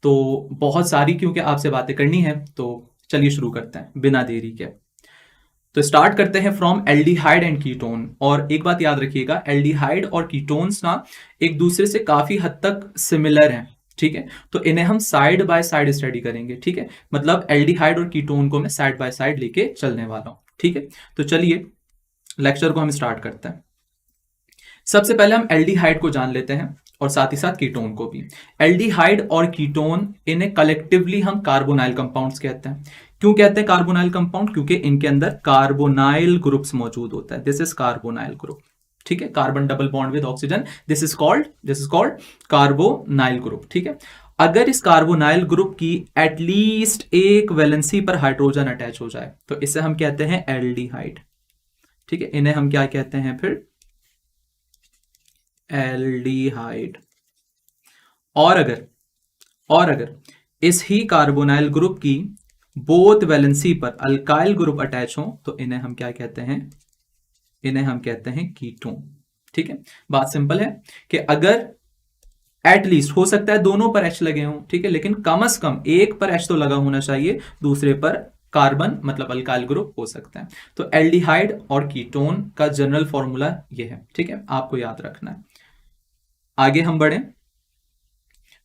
तो बहुत सारी क्योंकि आपसे बातें करनी है, तो चलिए शुरू करते हैं बिना देरी के। तो स्टार्ट करते हैं फ्रॉम एल्डिहाइड एंड कीटोन। और एक बात याद रखिएगा, एल्डिहाइड और कीटोन्स ना एक दूसरे से काफी हद तक सिमिलर हैं, ठीक है। तो इन्हें हम साइड बाय साइड स्टडी करेंगे, ठीक है। मतलब एल्डिहाइड और कीटोन को मैं साइड बाय साइड लेके चलने वाला हूं, ठीक है। तो चलिए लेक्चर को हम स्टार्ट करते हैं। सबसे पहले हम एल्डिहाइड को जान लेते हैं और साथ ही साथ कीटोन को भी। एल्डिहाइड और कीटोन, इन्हें कलेक्टिवली हम कार्बोनाइल कंपाउंड्स कहते हैं। क्यों कहते हैं कार्बोनाइल कंपाउंड? क्योंकि इनके अंदर कार्बोनाइल ग्रुप्स मौजूद होता है। दिस इज कार्बोनाइल ग्रुप, ठीक है। Carbon double bond with oxygen, this is called carbonyl group, ठीक है। अगर इस कार्बोनाइल ग्रुप की एटलीस्ट एक वैलेंसी पर हाइड्रोजन अटैच हो जाए तो इसे हम कहते हैं एल्डिहाइड, ठीक है। इन्हें हम क्या कहते हैं फिर? एल्डिहाइड। और अगर इस ही कार्बोनाइल ग्रुप की बोथ वैलेंसी पर अल्काइल ग्रुप अटैच हो तो इन्हें हम क्या कहते हैं? इन्हें हम कहते हैं कीटोन, ठीक है। बात सिंपल है कि अगर एटलीस्ट, हो सकता है दोनों पर एच लगे हों, ठीक है, लेकिन कम से कम एक पर एच तो लगा होना चाहिए, दूसरे पर कार्बन मतलब अल्काइल ग्रुप हो सकता है। तो एल्डिहाइड और कीटोन का जनरल फॉर्मूला यह है, ठीक है, आपको याद रखना है। आगे हम बढ़े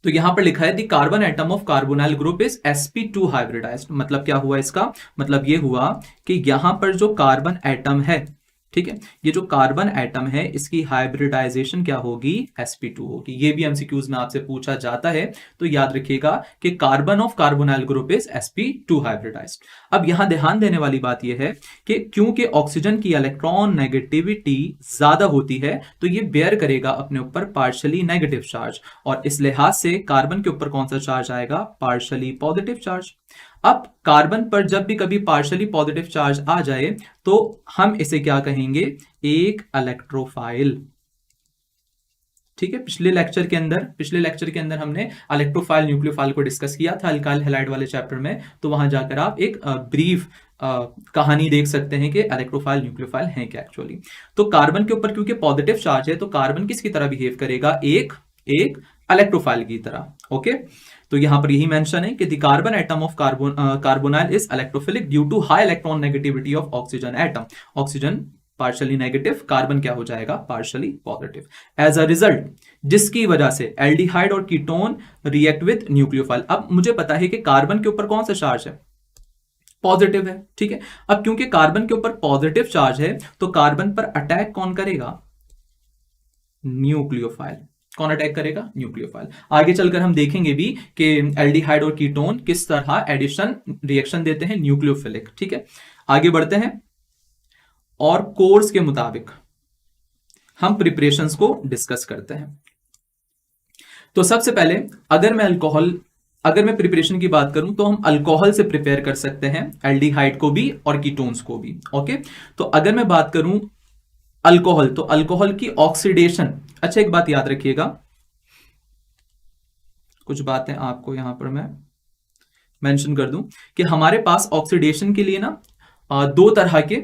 तो यहां पर लिखा है the carbon atom of carbonyl group is sp2 hybridised. मतलब क्या हुआ इसका? मतलब ये हुआ कि यहां पर जो कार्बन एटम है, ठीक है, ये जो कार्बन एटम है इसकी हाइब्रिडाइजेशन क्या होगी? sp2 होगी। ये भी एमसीक्यूज में आपसे पूछा जाता है, तो याद रखिएगा कि carbon of carbonyl group is sp2 hybridised. अब यहां ध्यान देने वाली बात यह है कि क्योंकि ऑक्सीजन की इलेक्ट्रॉन नेगेटिविटी ज्यादा होती है तो ये बेयर करेगा अपने ऊपर पार्शियली नेगेटिव चार्ज, और इस लिहाज से कार्बन के ऊपर कौन सा चार्ज आएगा? Partially positive charge. अब कार्बन पर जब भी कभी पार्शियली पॉजिटिव चार्ज आ जाए तो हम इसे क्या कहेंगे? एक इलेक्ट्रोफाइल, ठीक है। पिछले लेक्चर के अंदर हमने इलेक्ट्रोफाइल न्यूक्लियोफाइल को डिस्कस किया था अल्काइल हैलाइड वाले चैप्टर में, तो वहां जाकर आप एक ब्रीफ कहानी देख सकते हैं कि इलेक्ट्रोफाइल न्यूक्लियोफाइल है क्या एक्चुअली। तो कार्बन के ऊपर क्योंकि पॉजिटिव चार्ज है तो कार्बन किसकी तरह बिहेव करेगा? एक इलेक्ट्रोफाइल की तरह, ओके। तो यहां पर यही मेंशन है कि the carbon atom of carbonyl is electrophilic due to high electron negativity of oxygen atom. Oxygen partially negative, carbon क्या हो जाएगा? Partially positive. As a result, जिसकी वजह से एल्डिहाइड और कीटोन रिएक्ट विद न्यूक्लियोफाइल। अब मुझे पता है कि कार्बन के ऊपर कौन सा चार्ज है? पॉजिटिव है, ठीक है। अब क्योंकि कार्बन के ऊपर पॉजिटिव चार्ज है तो कार्बन पर अटैक कौन करेगा? न्यूक्लियोफाइल। कौन अटैक करेगा? न्यूक्लियोफाइल। आगे चलकर हम देखेंगे भी कि एल्डिहाइड और कीटोन किस तरह एडिशन रिएक्शन देते हैं, न्यूक्लियोफिलिक, ठीक है। आगे बढ़ते हैं और कोर्स के मुताबिक हम प्रिपरेशंस को डिस्कस करते हैं। तो सबसे पहले अगर मैं प्रिपरेशन की बात करूं तो हम अल्कोहल से प्रिपेयर कर सकते हैं एल्डिहाइड को भी और कीटोन्स को भी, ओके। तो अगर मैं बात करूं अल्कोहल, तो अल्कोहल की ऑक्सीडेशन, अच्छा एक बात याद रखिएगा, कुछ बातें आपको यहां पर मैं मेंशन कर दूं कि हमारे पास ऑक्सीडेशन के लिए ना दो तरह के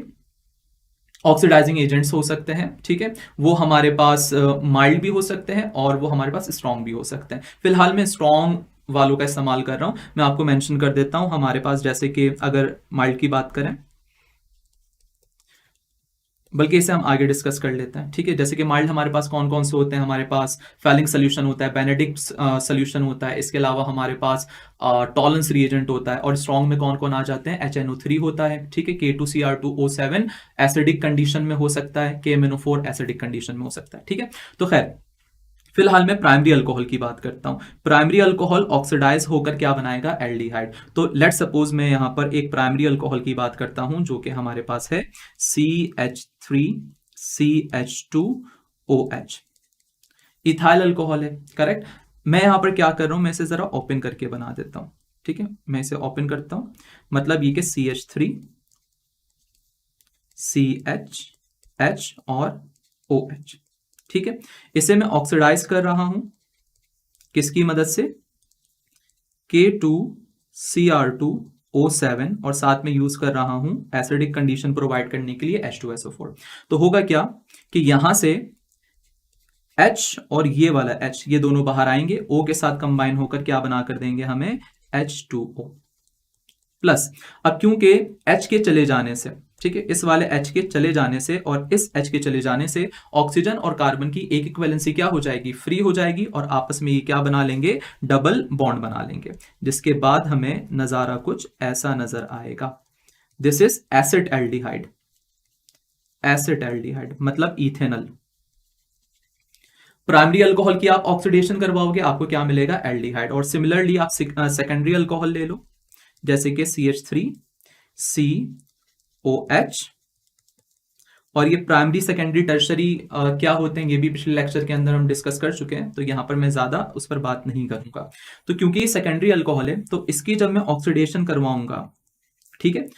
ऑक्सीडाइजिंग एजेंट्स हो सकते हैं, ठीक है। वो हमारे पास माइल्ड भी हो सकते हैं और वो हमारे पास स्ट्रॉन्ग भी हो सकते हैं। फिलहाल मैं स्ट्रॉन्ग वालों का इस्तेमाल कर रहा हूं, मैं आपको मेंशन कर देता हूं हमारे पास, जैसे कि अगर माइल्ड की बात करें, बल्कि इसे हम आगे डिस्कस कर लेते हैं, ठीक है। जैसे कि माइल्ड हमारे पास कौन कौन से होते हैं? हमारे पास फेलिंग सोल्यूशन होता है, बेनेडिक्ट सोल्यूशन होता है, इसके अलावा हमारे पास टॉलरेंस रिएजेंट होता है, और स्ट्रॉन्ग में कौन कौन आ जाते हैं? HNO3 होता है, ठीक है। K2Cr2O7 एसिडिक कंडीशन में हो सकता है, KMnO4 एसिडिक कंडीशन में हो सकता है, ठीक है। तो खैर फिलहाल मैं प्राइमरी अल्कोहल की बात करता हूं। प्राइमरी अल्कोहल ऑक्सीडाइज होकर क्या बनाएगा? एल्डिहाइड। तो लेट सपोज मैं यहां पर एक प्राइमरी अल्कोहल की बात करता हूं जो कि हमारे पास है CH3CH2OH। इथाइल अल्कोहल है, करेक्ट। मैं यहां पर क्या कर रहा हूं, मैं इसे जरा ओपन करके बना देता हूं, ठीक है। मैं इसे ओपन करता हूं, मतलब ये कि CH3 CH और OH, ठीक है। इसे मैं ऑक्सीडाइज कर रहा हूं किसकी मदद से? K2Cr2O7, और साथ में यूज कर रहा हूं एसिडिक कंडीशन प्रोवाइड करने के लिए H2SO4। तो होगा क्या कि यहां से H और ये वाला H, ये दोनों बाहर आएंगे, O के साथ कंबाइन होकर क्या बना कर देंगे हमें, H2O प्लस। अब क्योंकि H के चले जाने से, ठीक है, इस वाले H के चले जाने से और इस H के चले जाने से ऑक्सीजन और कार्बन की एक इक्विवेलेंसी क्या हो जाएगी, फ्री हो जाएगी, और आपस में ये क्या बना लेंगे, डबल बॉन्ड बना लेंगे, जिसके बाद हमें नजारा कुछ ऐसा नजर आएगा। This is acid aldehyde, acid aldehyde मतलब इथेनॉल। प्राइमरी अल्कोहल की आप ऑक्सीडेशन करवाओगे, आपको क्या मिलेगा, एल्डिहाइड। और सिमिलरली आप सेकेंडरी अल्कोहल ले लो, जैसे कि CH3COH, और ये प्राइमरी सेकेंडरी टर्शरी क्या होते हैं, ये भी पिछले लेक्चर के अंदर हम डिस्कस कर चुके हैं, तो यहां पर मैं ज्यादा उस पर बात नहीं करूंगा। तो क्योंकि ये सेकेंडरी अल्कोहल है, तो इसकी जब मैं ऑक्सीडेशन करवाऊंगा, ठीक है,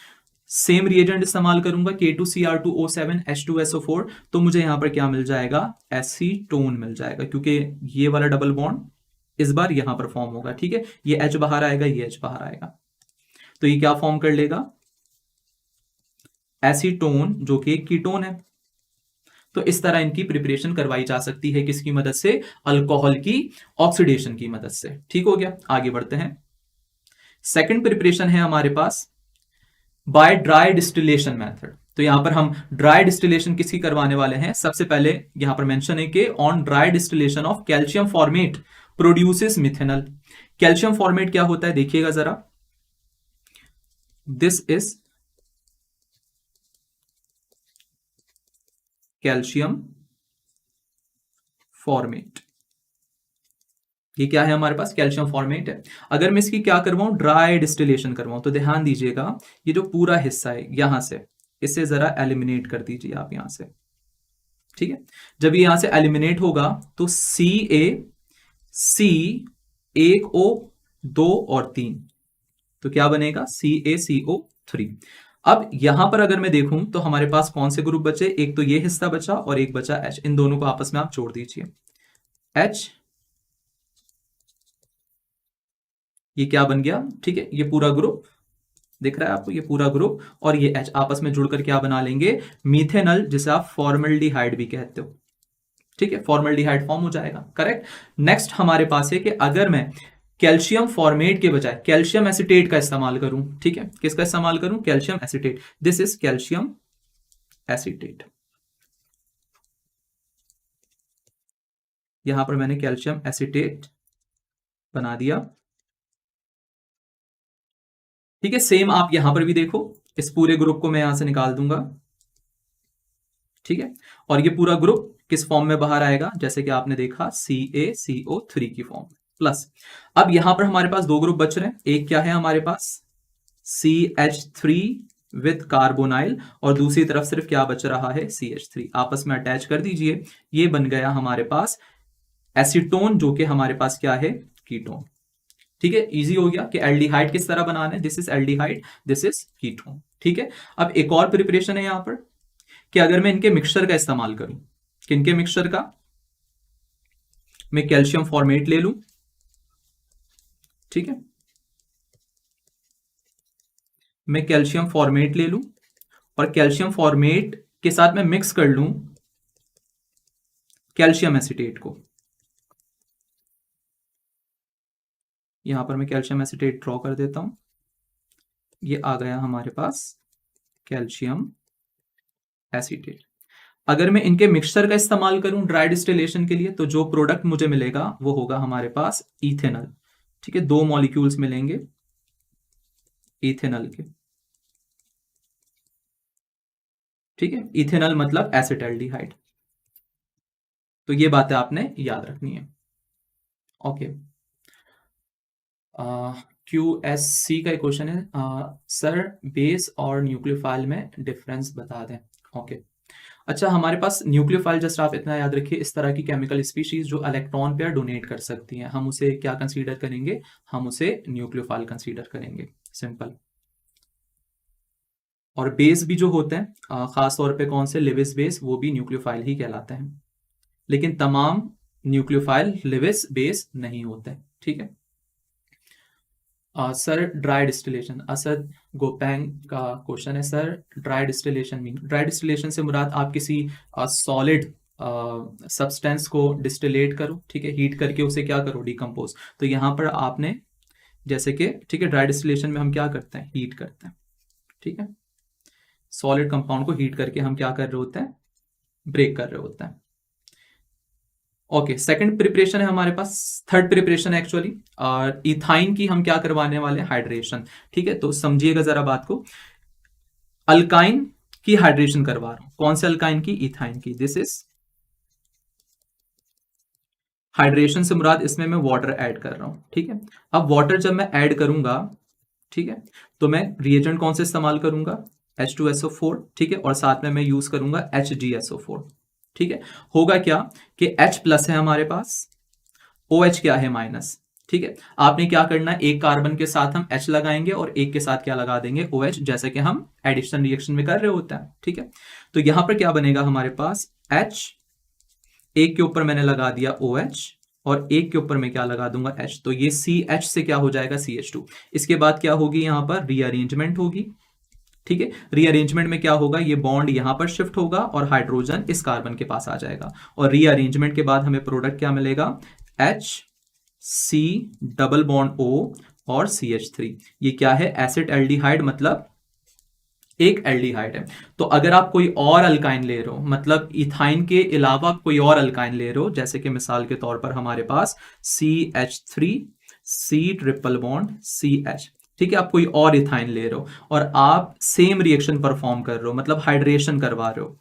सेम रिएजेंट इस्तेमाल करूंगा, K2Cr2O7H2SO4, तो मुझे यहां पर क्या मिल जाएगा, एसीटोन मिल जाएगा, क्योंकि ये वाला डबल बॉन्ड इस बार यहां पर फॉर्म होगा, ठीक है, ये H बाहर आएगा, ये H बाहर आएगा, तो ये क्या फॉर्म कर लेगा, एसीटोन, जो कि एक कीटोन है। तो इस तरह इनकी प्रिपरेशन करवाई जा सकती है, किसकी मदद से, अल्कोहल की ऑक्सीडेशन की मदद से। ठीक हो गया, आगे बढ़ते हैं। सेकंड प्रिपरेशन है हमारे पास बाय ड्राई डिस्टिलेशन मेथड। तो यहां पर हम ड्राई डिस्टिलेशन किसकी करवाने वाले हैं, सबसे पहले यहां पर मेंशन है कि on dry distillation of calcium formate produces methanol. Calcium formate क्या होता है, देखिएगा जरा, दिस इज कैल्शियम फॉर्मेट, ये क्या है हमारे पास, कैल्शियम फॉर्मेट है। अगर मैं इसकी क्या करवाऊं, ड्राई डिस्टिलेशन करवाऊं, तो ध्यान दीजिएगा, ये जो पूरा हिस्सा है यहां से, इसे जरा एलिमिनेट कर दीजिए आप यहां से, ठीक है। जब ये यहां से एलिमिनेट होगा तो CaC, एक O, 2 और 3, तो क्या बनेगा, CaCO3। अब यहां पर अगर मैं देखूं तो हमारे पास कौन से ग्रुप बचे, एक तो ये हिस्सा बचा और एक बचा H, इन दोनों को आपस में आप जोड़ दीजिए, H, ये क्या बन गया, ठीक है, ये पूरा ग्रुप दिख रहा है आपको, ये पूरा ग्रुप और ये H आपस में जुड़कर क्या बना लेंगे, मीथेनॉल, जिसे आप फॉर्मल्डिहाइड भी कहते हो, ठीक है, फॉर्मल्डिहाइड फॉर्म हो जाएगा, करेक्ट। नेक्स्ट हमारे पास है कि अगर मैं कैल्शियम फॉर्मेट के बजाय कैल्शियम एसिटेट का इस्तेमाल करूं, ठीक है, किसका इस्तेमाल करूं, calcium acetate, this is calcium acetate. यहां पर मैंने कैल्शियम एसिटेट बना दिया, ठीक है। सेम आप यहां पर भी देखो, इस पूरे ग्रुप को मैं यहां से निकाल दूंगा, ठीक है, और ये पूरा ग्रुप किस फॉर्म में बाहर आएगा, जैसे कि आपने देखा CaCO3 की फॉर्म प्लस। अब यहां पर हमारे पास दो ग्रुप बच रहे हैं, एक क्या है हमारे पास CH3 विद कार्बोनाइल, और दूसरी तरफ सिर्फ क्या बच रहा है, CH3, आपस में अटैच कर दीजिए, ये बन गया हमारे पास एसीटोन, जो कि हमारे पास क्या है, कीटोन। ठीक है, इजी हो गया कि एल्डिहाइड किस तरह बनाना है, this is aldehyde, this is ketone, ठीक है। अब एक और प्रिपरेशन है यहां पर कि अगर मैं इनके मिक्सचर का इस्तेमाल करूं, किनके मिक्सचर का, मैं कैल्शियम फॉर्मेट ले लूं, ठीक है, मैं कैल्शियम फॉर्मेट ले लूं और कैल्शियम फॉर्मेट के साथ मैं मिक्स कर लूं कैल्शियम एसिटेट को, यहां पर मैं कैल्शियम एसिटेट ड्रॉ कर देता हूं, ये आ गया हमारे पास कैल्शियम एसिटेट। अगर मैं इनके मिक्सचर का इस्तेमाल करूं ड्राई डिस्टिलेशन के लिए, तो जो प्रोडक्ट मुझे मिलेगा वो होगा हमारे पास इथेनॉल, ठीक है, दो मॉलिक्यूल्स मिलेंगे इथेनॉल के, ठीक है, इथेनॉल मतलब एसिटाल्डिहाइड। तो ये बातें आपने याद रखनी है, ओके। QSC का एक क्वेश्चन है, सर बेस और न्यूक्लियोफाइल में डिफरेंस बता दें, ओके। अच्छा, हमारे पास न्यूक्लियोफाइल, जस्ट आप इतना याद रखिए, इस तरह की केमिकल स्पीशीज जो इलेक्ट्रॉन पेयर डोनेट कर सकती हैं, हम उसे क्या कंसीडर करेंगे, हम उसे न्यूक्लियोफाइल कंसीडर करेंगे, सिंपल। और बेस भी जो होते हैं, खास तौर पे कौन से, लिविस बेस, वो भी न्यूक्लियोफाइल ही कहलाते हैं, लेकिन तमाम न्यूक्लियोफाइल लिविस बेस नहीं होते, ठीक है। सर ड्राई डिस्टिलेशन, असद गोपैंग का क्वेश्चन है, sir dry distillation mean, dry distillation से मुराद आप किसी सॉलिड सब्सटेंस को डिस्टिलेट करो, ठीक है, हीट करके उसे क्या करो, डिकम्पोज। तो यहाँ पर आपने जैसे कि, ठीक है, ड्राई डिस्टिलेशन में हम क्या करते हैं, हीट करते हैं, ठीक है, सॉलिड कंपाउंड को हीट करके हम क्या कर रहे होते हैं, ब्रेक कर रहे होते हैं। ओके, सेकंड प्रिपरेशन है हमारे पास, थर्ड प्रिपरेशन है एक्चुअली, और इथाइन की हम क्या करवाने वाले हैं, हाइड्रेशन, ठीक है। तो समझिएगा जरा बात को, अल्काइन की हाइड्रेशन करवा रहा हूं, कौन से अल्काइन की, इथाइन की। दिस इज हाइड्रेशन से मुराद इसमें मैं वाटर ऐड कर रहा हूं, ठीक है। अब वाटर जब मैं ऐड करूंगा, ठीक है, तो मैं रिएजेंट कौन से इस्तेमाल करूंगा, H2SO4, ठीक है, और साथ में मैं यूज करूंगा HgSO4, ठीक है। होगा क्या कि H प्लस है हमारे पास, OH क्या है, माइनस, ठीक है। आपने क्या करना है, एक कार्बन के साथ हम H लगाएंगे और एक के साथ क्या लगा देंगे, OH, जैसे कि हम एडिशन रिएक्शन में कर रहे होते हैं, ठीक है। तो यहां पर क्या बनेगा हमारे पास, H, एक के ऊपर मैंने लगा दिया OH, और एक के ऊपर मैं क्या लगा दूंगा, H, तो ये CH से क्या हो जाएगा, CH2। इसके बाद क्या होगी, यहां पर रीअरेंजमेंट होगी, ठीक है। रीअरेंजमेंट में क्या होगा, ये बॉन्ड यहां पर शिफ्ट होगा और हाइड्रोजन इस कार्बन के पास आ जाएगा, और रीअरेंजमेंट के बाद हमें प्रोडक्ट क्या मिलेगा, HC डबल बॉन्ड O और CH3। ये क्या है, एसिड एल्डिहाइड, मतलब एक एल्डिहाइड है। तो अगर आप कोई और अल्काइन ले रहे हो, मतलब इथाइन के अलावा आप कोई और अल्काइन ले रहे हो, जैसे कि मिसाल के तौर पर हमारे पास CH3 C triple bond CH, ठीक है, आप कोई और इथाइन ले रहे हो और आप सेम रिएक्शन परफॉर्म कर रहे हो, मतलब हाइड्रेशन करवा रहे हो,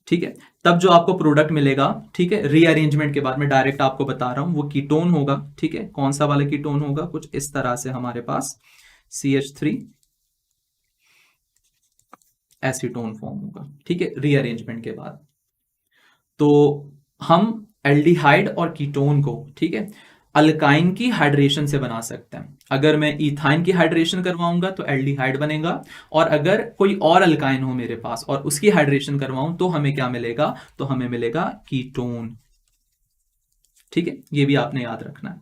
ठीक है, तब जो आपको प्रोडक्ट मिलेगा, ठीक है, रीअरेंजमेंट के बाद मैं डायरेक्ट आपको बता रहा हूं, वो कीटोन होगा, ठीक है। कौन सा वाला कीटोन होगा, कुछ इस तरह से हमारे पास CH3 एसीटोन फॉर्म होगा, ठीक है, रीअरेंजमेंट के बाद। तो हम एल्डिहाइड और कीटोन को, ठीक है, अल्काइन की हाइड्रेशन से बना सकते हैं। अगर मैं इथाइन की हाइड्रेशन करवाऊंगा तो एल्डिहाइड बनेगा, और अगर कोई और अल्काइन हो मेरे पास और उसकी हाइड्रेशन करवाऊं तो हमें क्या मिलेगा, तो हमें मिलेगा कीटोन, ठीक है, ये भी आपने याद रखना है।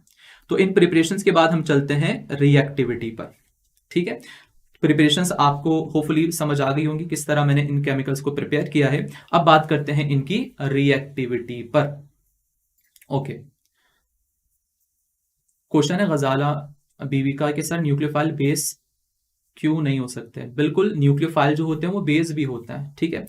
तो इन प्रिपरेशंस के बाद हम चलते हैं रिएक्टिविटी पर, ठीक है। प्रिपरेशंस आपको होपफुली समझ आ गई होंगी किस तरह मैंने इन केमिकल्स को प्रिपेयर किया है। अब बात करते हैं इनकी रिएक्टिविटी पर। ओके, क्वेश्चन है गजाला बीवी का कि सर न्यूक्लियोफाइल बेस क्यों नहीं हो सकते। बिल्कुल, न्यूक्लियोफाइल जो होते हैं वो बेस भी होता है, ठीक है।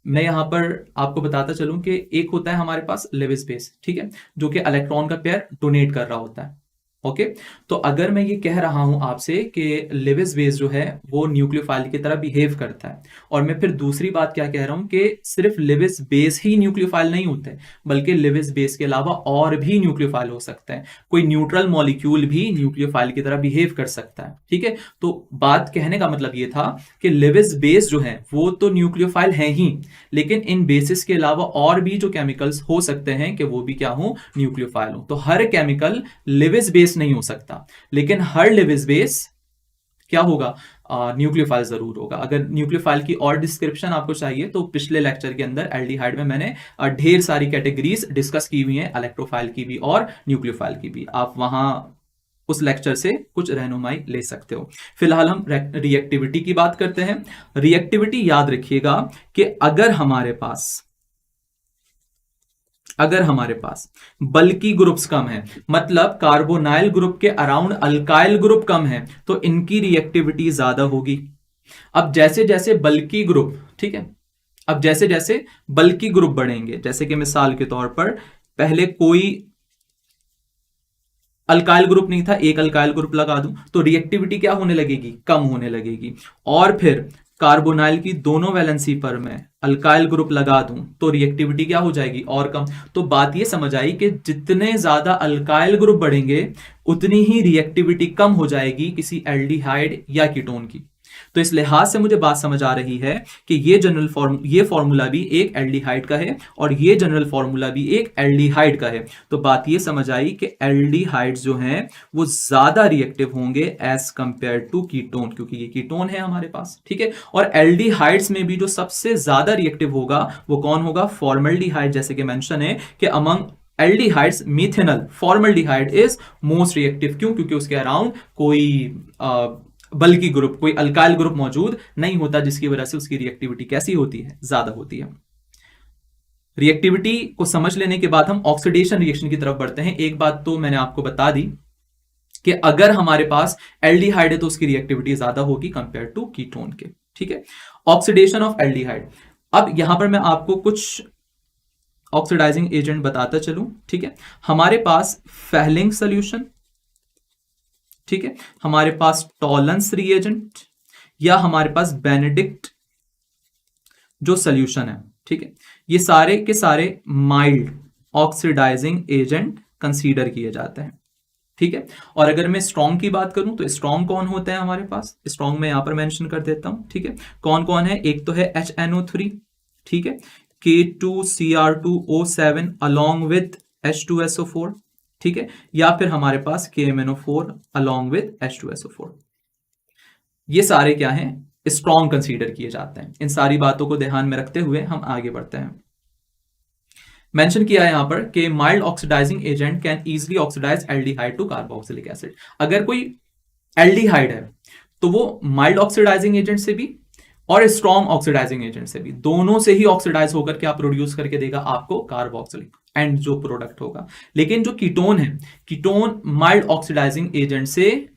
मैं यहां पर आपको बताता चलूं कि एक होता है हमारे पास लेविस बेस, ठीक है, जो कि इलेक्ट्रॉन का पेयर डोनेट कर रहा होता है। ओके, तो अगर मैं ये कह रहा हूं आपसे कि लेविस बेस जो है वो न्यूक्लियोफाइल की तरह बिहेव करता है, और मैं फिर दूसरी बात क्या कह रहा हूं कि सिर्फ लेविस बेस ही न्यूक्लियोफाइल नहीं होते, बल्कि लेविस बेस के अलावा और भी न्यूक्लियोफाइल हो सकते हैं। कोई न्यूट्रल मॉलिक्यूल भी न्यूक्लियोफाइल की तरह बिहेव कर सकता है, ठीक है। तो बात कहने का मतलब ये था कि लेविस बेस जो है वो तो न्यूक्लियोफाइल है ही, लेकिन इन बेसिस के अलावा और भी जो केमिकल्स हो सकते हैं कि वो भी क्या हो, न्यूक्लियोफाइल हो। तो हर केमिकल लेविस बेस नहीं हो सकता, लेकिन हर लेविस बेस क्या होगा, न्यूक्लियोफाइल जरूर होगा। अगर न्यूक्लियोफाइल की और डिस्क्रिप्शन आपको चाहिए तो पिछले लेक्चर के अंदर एल्डिहाइड में मैंने ढेर सारी कैटेगरीज डिस्कस की हुई हैं, इलेक्ट्रोफाइल की भी और न्यूक्लियोफाइल की भी। आप वहां उस लेक्चर से कुछ रहनुमाई ले सकते हो। फिलहाल हम रिएक्टिविटी की बात करते हैं। रिएक्टिविटी याद रखिएगा कि अगर हमारे पास बल्कि ग्रुप्स कम है, मतलब कार्बोनाइल ग्रुप के अराउंड अल्काइल ग्रुप कम है, तो इनकी रिएक्टिविटी ज्यादा होगी। अब जैसे जैसे बल्कि ग्रुप, ठीक है, अब जैसे जैसे बल्कि ग्रुप बढ़ेंगे, जैसे कि मिसाल के तौर पर पहले कोई अल्काइल ग्रुप नहीं था, एक अल्काइल ग्रुप लगा दूं तो रिएक्टिविटी क्या होने लगेगी, कम होने लगेगी। और फिर कार्बोनाइल की दोनों वैलेंसी पर मैं अल्काइल ग्रुप लगा दूं तो रिएक्टिविटी क्या हो जाएगी, और कम। तो बात ये समझ आई कि जितने ज्यादा अल्काइल ग्रुप बढ़ेंगे उतनी ही रिएक्टिविटी कम हो जाएगी किसी एल्डिहाइड या कीटोन की। तो इस लिहाज से मुझे बात समझ आ रही है कि ये फॉर्मूला भी एक एल्डिहाइड का है और ये जनरल फॉर्मूला भी एक एल्डिहाइड का है। तो बात ये समझ आई कि एल्डिहाइड्स जो हैं वो ज्यादा रिएक्टिव होंगे एज कंपेयर टू कीटोन, क्योंकि ये कीटोन है हमारे पास, ठीक है। और एल्डिहाइड्स में भी जो सबसे ज्यादा रिएक्टिव होगा वो कौन होगा, फॉर्मल्डिहाइड। जैसे कि मेंशन है कि among aldehydes methanol formaldehyde is most reactive. क्यों, क्योंकि उसके अराउंड कोई बल्कि ग्रुप, कोई अल्काइल ग्रुप मौजूद नहीं होता, जिसकी वजह से उसकी रिएक्टिविटी कैसी होती है, ज्यादा होती है। रिएक्टिविटी को समझ लेने के बाद हम ऑक्सीडेशन रिएक्शन की तरफ बढ़ते हैं। एक बात तो मैंने आपको बता दी कि अगर हमारे पास एल्डिहाइड है तो उसकी रिएक्टिविटी ज्यादा होगी कंपेयर टू कीटोन के। ठीक है, ऑक्सीडेशन ऑफ एल्डिहाइड। अब यहां पर मैं आपको कुछ ऑक्सीडाइजिंग एजेंट बताता चलूं। ठीक है, हमारे पास फेहलिंग सोल्यूशन, ठीक है, हमारे पास टॉलरेंस रिएजेंट, या हमारे पास बेनेडिक्ट जो सोल्यूशन है। ठीक है, ये सारे के सारे माइल्ड ऑक्सीडाइजिंग एजेंट कंसीडर किए जाते हैं। ठीक है, और अगर मैं स्ट्रॉन्ग की बात करूं तो स्ट्रॉन्ग कौन होते हैं हमारे पास, स्ट्रॉन्ग में यहां पर मेंशन कर देता हूं। ठीक है, कौन कौन है, एक तो है HNO3, ठीक है, K2Cr2O7 along with H2SO4, ठीक है, या फिर हमारे पास KMNO4 along with H2SO4। ये सारे क्या हैं, स्ट्रॉन्ग कंसीडर किए जाते हैं। इन सारी बातों को ध्यान में रखते हुए हम आगे बढ़ते हैं। मेंशन किया है यहां पर कि mild oxidising agent can easily oxidise aldehyde to carboxylic acid. अगर कोई एल्डिहाइड है तो वो माइल्ड ऑक्सीडाइजिंग एजेंट से भी और स्ट्रॉन्ग ऑक्सीडाइजिंग एजेंट से भी, दोनों से ही ऑक्सीडाइज होकर क्या प्रोड्यूस करके देगा आपको, कार्बोक्सिलिक एंड जो प्रोडक्ट होगा। लेकिन जो कीटोन है, कीटोन माइल्ड ऑक्सीडाइजिंग एजेंट से,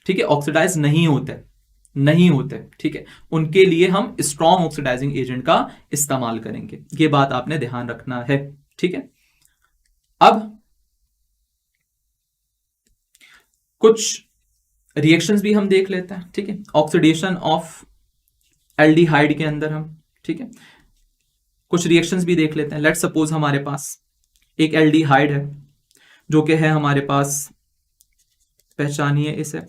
ठीक है, ऑक्सीडाइज नहीं होते। ठीक है, उनके लिए हम स्ट्रॉन्ग ऑक्सीडाइजिंग एजेंट का इस्तेमाल करेंगे। ये बात आपने ध्यान रखना है। ठीक है, अब कुछ रिएक्शंस भी हम देख लेते हैं। ठीक है, ऑक्सीडेशन ऑफ एल्डिहाइड के अंदर हम, ठीक है, कुछ रिएक्शंस भी देख लेते हैं। लेट्स सपोज हमारे पास एक एल्डिहाइड है जो कि है हमारे पास, पहचानिए इसे,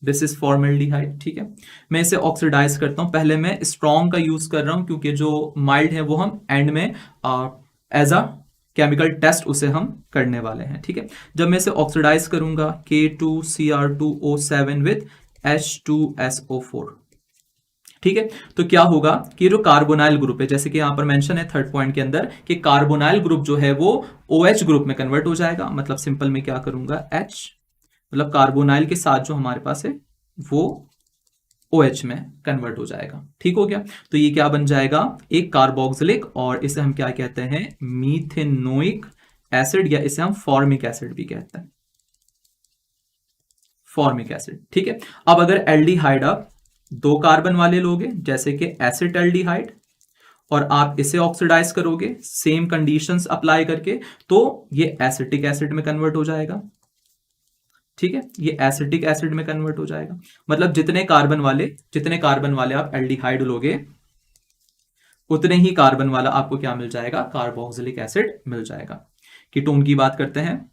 दिस इज फॉर्मल्डिहाइड। ठीक है, मैं इसे ऑक्सीडाइज करता हूं। पहले मैं स्ट्रॉन्ग का यूज कर रहा हूं क्योंकि जो माइल्ड है वो हम एंड में एज अ केमिकल टेस्ट उसे हम करने वाले हैं। ठीक है, जब मैं इसे ऑक्सीडाइज करूंगा K2Cr2O7 विद H2SO4, ठीक है, तो क्या होगा कि जो कार्बोनाइल ग्रुप है, जैसे कि यहां पर मेंशन है थर्ड पॉइंट के अंदर कि कार्बोनाइल ग्रुप जो है वो OH ग्रुप में कन्वर्ट हो जाएगा। मतलब सिंपल में क्या करूंगा, H, मतलब कार्बोनाइल के साथ जो हमारे पास है वो OH में कन्वर्ट हो जाएगा। ठीक हो गया, तो ये क्या बन जाएगा, एक कार्बोक्सिलिक, और इसे हम क्या कहते हैं, मीथेनोइक एसिड, या इसे हम फॉर्मिक एसिड भी कहते हैं, फॉर्मिक एसिड। ठीक है, अब अगर एल्डिहाइड आप 2 कार्बन वाले लोगे जैसे कि एसिटाल्डिहाइड, और आप इसे ऑक्सीडाइज करोगे सेम कंडीशंस अप्लाई करके, तो ये एसिटिक एसिड में कन्वर्ट हो जाएगा। ठीक है, ये एसिटिक एसिड में कन्वर्ट हो जाएगा। मतलब जितने कार्बन वाले आप एल्डिहाइड लोगे उतने ही कार्बन वाला आपको क्या मिल जाएगा, कार्बोक्सिलिक एसिड मिल जाएगा। कीटोन की बात करते हैं।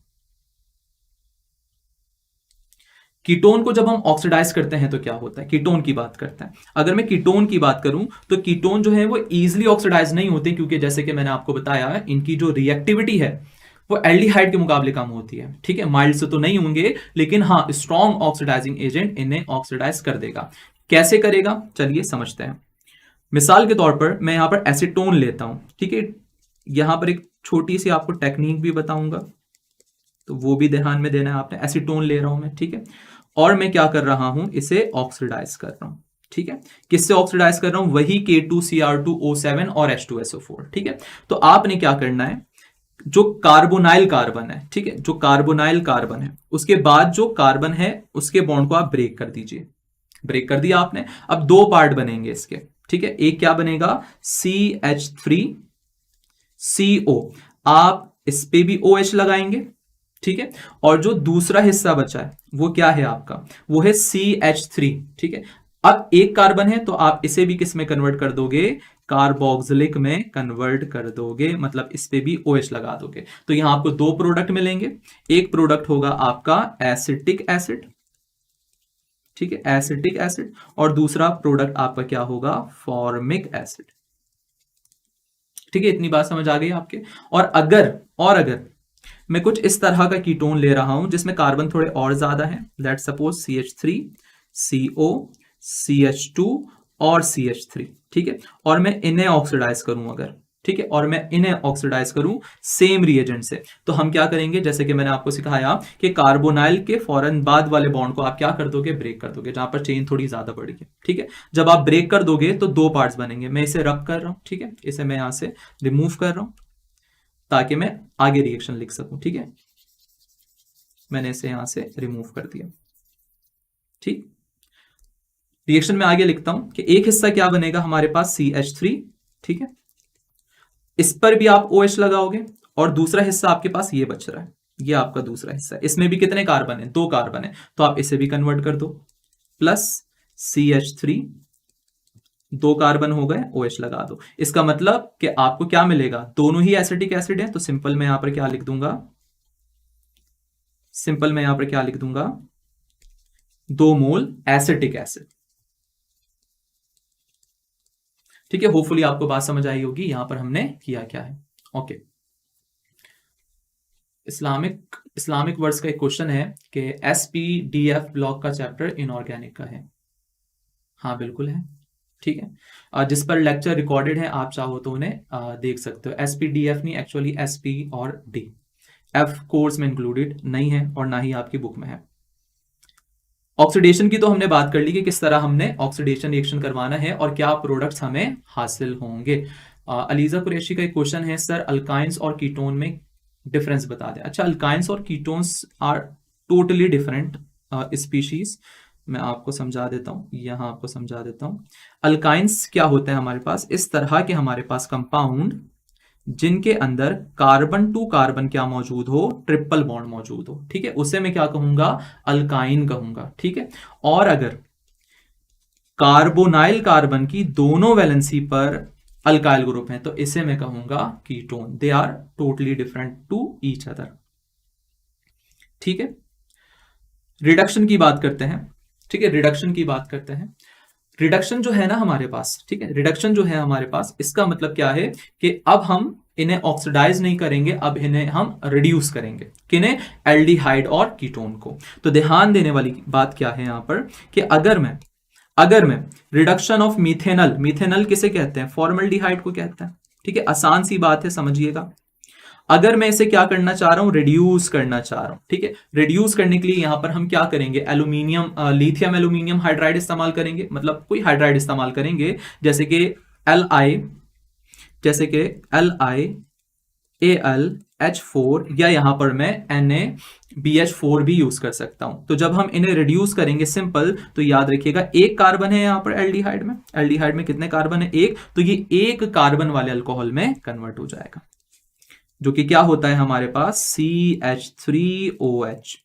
कीटोन को जब हम ऑक्सीडाइज करते हैं तो क्या होता है, कीटोन की बात करते हैं। अगर मैं कीटोन की बात करूं तो कीटोन जो है वो इजीली ऑक्सीडाइज नहीं होते, क्योंकि जैसे कि मैंने आपको बताया इनकी जो रिएक्टिविटी है वो एल्डिहाइड के मुकाबले कम होती है। ठीक है, माइल्ड से तो नहीं होंगे, लेकिन हाँ स्ट्रॉन्ग ऑक्सीडाइजिंग एजेंट इन्हें ऑक्सीडाइज कर देगा। कैसे करेगा, चलिए समझते हैं। मिसाल के तौर पर मैं यहां पर एसीटोन लेता हूं। ठीक है, यहां पर एक छोटी सी आपको टेक्निक भी बताऊंगा, तो वो भी ध्यान में देना है आपने। एसीटोन ले रहा हूं मैं, ठीक है, और मैं क्या कर रहा हूं, इसे ऑक्सीडाइज कर रहा हूं। ठीक है, किससे ऑक्सीडाइज कर रहा हूं, वही K2Cr2O7 और H2SO4। ठीक है, तो आपने क्या करना है, जो कार्बोनाइल कार्बन है, ठीक है, जो कार्बोनाइल कार्बन है उसके बाद जो कार्बन है उसके बॉन्ड को आप ब्रेक कर दीजिए। ब्रेक कर दिया आपने, अब 2 पार्ट बनेंगे इसके। ठीक है, एक क्या बनेगा, CH3CO, आप इस पे भी OH लगाएंगे। ठीक है, और जो दूसरा हिस्सा बचा है वो क्या है आपका, वो है CH3। ठीक है, अब एक कार्बन है तो आप इसे भी किस में कन्वर्ट कर दोगे, कार्बोक्सिलिक में कन्वर्ट कर दोगे, मतलब इस पे भी OH लगा दोगे। तो यहां आपको 2 प्रोडक्ट मिलेंगे। एक प्रोडक्ट होगा आपका एसिटिक एसिड, ठीक है, एसिटिक एसिड, और दूसरा प्रोडक्ट आपका क्या होगा, फॉर्मिक एसिड। ठीक है, इतनी बात समझ आ गई आपके। और अगर मैं कुछ इस तरह का कीटोन ले रहा हूं जिसमें कार्बन थोड़े और ज्यादा हैं, let's suppose CH3, CO, CH2 और CH3, ठीक है, और मैं इन्हें ऑक्सीडाइज करूं अगर, ठीक है, और मैं इन्हें ऑक्सीडाइज करूं सेम रिएजेंट से, तो हम क्या करेंगे, जैसे कि मैंने आपको सिखाया कि कार्बोनाइल के फौरन बाद वाले बॉन्ड को आप क्या कर दोगे, ब्रेक कर दोगे, जहां पर चेन थोड़ी ज्यादा बढ़ेगी। ठीक है, जब आप ब्रेक कर दोगे तो दो पार्ट्स बनेंगे। मैं इसे रब कर रहा हूं, ठीक है, इसे मैं यहां से रिमूव कर रहा हूं ताकि मैं आगे रिएक्शन लिख सकूं। ठीक है, मैंने इसे यहां से रिमूव कर दिया। ठीक, रिएक्शन में आगे लिखता हूं कि एक हिस्सा क्या बनेगा हमारे पास, CH3। ठीक है, इस पर भी आप OH लगाओगे और दूसरा हिस्सा आपके पास ये बच रहा है, ये आपका दूसरा हिस्सा है, इसमें भी कितने कार्बन है, 2 कार्बन है, तो आप इसे भी कन्वर्ट कर दो, प्लस CH3, 2 कार्बन हो गए, OH लगा दो। इसका मतलब कि आपको क्या मिलेगा, दोनों ही एसिटिक एसिड है, तो सिंपल मैं यहां पर क्या लिख दूंगा, सिंपल मैं यहां पर क्या लिख दूंगा, 2 मोल एसिटिक एसिड। ठीक है, होपफुली आपको बात समझ आई होगी यहां पर हमने किया क्या है। ओके, इस्लामिक वर्ड्स का एक क्वेश्चन है कि SPDF ब्लॉक का चैप्टर इनऑर्गेनिक का है। हाँ बिल्कुल है। ठीक है, जिस पर लेक्चर रिकॉर्डेड है, आप चाहो तो उन्हें देख सकते हो। SPDF नहीं, एक्चुअली SP और D, F कोर्स में इंक्लूडेड नहीं है और ना ही आपकी बुक में है। ऑक्सीडेशन की तो हमने बात कर ली कि किस तरह हमने ऑक्सीडेशन रिएक्शन करवाना है और क्या प्रोडक्ट्स हमें हासिल होंगे। अलीजा कुरैशी का एक क्वेश्चन है, सर अल्काइंस और कीटोन में डिफरेंस बता दें। अच्छा, अल्काइंस और ketones are totally different species. मैं आपको समझा देता हूं, यहां आपको समझा देता हूं। अल्काइंस क्या होते हैं हमारे पास, इस तरह के हमारे पास कंपाउंड जिनके अंदर कार्बन टू कार्बन क्या मौजूद हो, ट्रिपल बॉन्ड मौजूद हो। ठीक है, उसे मैं क्या कहूंगा, अल्काइन कहूंगा। ठीक है, और अगर कार्बोनाइल कार्बन की दोनों वैलेंसी पर अल्काइल ग्रुप है तो इसे मैं कहूंगा ketone. They are totally different to each other. ठीक है, रिडक्शन की बात करते हैं। ठीक है, रिडक्शन की बात करते हैं। रिडक्शन जो है ना हमारे पास, ठीक है, रिडक्शन जो है हमारे पास, इसका मतलब क्या है कि अब हम इन्हें ऑक्सीडाइज नहीं करेंगे, अब इन्हें हम रिड्यूस करेंगे। किन्हें, एल्डिहाइड और कीटोन को। तो ध्यान देने वाली बात क्या है यहां पर कि अगर मैं रिडक्शन ऑफ मीथेनल, मीथेनल किसे कहते हैं, फॉर्मल्डिहाइड को कहते हैं। ठीक है, आसान सी बात है, समझिएगा। अगर मैं इसे क्या करना चाह रहा हूं, रिड्यूस करना चाह रहा हूं। ठीक है, रिड्यूस करने के लिए यहां पर हम क्या करेंगे, एल्यूमिनियम, लिथियम एल्यूमिनियम हाइड्राइड इस्तेमाल करेंगे, मतलब कोई हाइड्राइड इस्तेमाल करेंगे, जैसे कि LiAlH4, या यहां पर मैं NaBH4 भी यूज कर सकता हूं। तो जब हम इन्हें रिड्यूस करेंगे सिंपल, तो याद रखिएगा एक कार्बन है यहां पर एल्डिहाइड में कितने कार्बन है, एक, तो ये एक कार्बन वाले अल्कोहल में कन्वर्ट हो जाएगा, जो कि क्या होता है हमारे पास, CH3OH।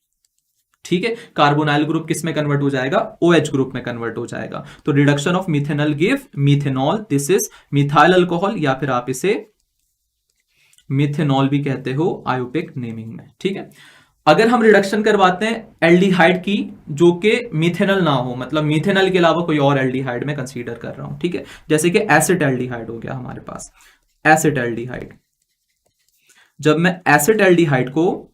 ठीक है, कार्बोनाइल ग्रुप किस में कन्वर्ट हो जाएगा, OH ग्रुप में कन्वर्ट हो जाएगा। तो reduction of methanol give methanol, this is methyl alcohol, या फिर आप इसे मिथेनॉल भी कहते हो आयोपिक नेमिंग में। ठीक है, अगर हम रिडक्शन करवाते हैं एल्डिहाइड की जो कि मिथेनॉल ना हो, मतलब मिथेनॉल के अलावा कोई और एल्डिहाइड में कंसीडर कर रहा हूं। ठीक है, जैसे कि एसिटाल्डिहाइड हो गया हमारे पास, एसिटाल्डिहाइड। जब मैं एसिटाल्डिहाइड को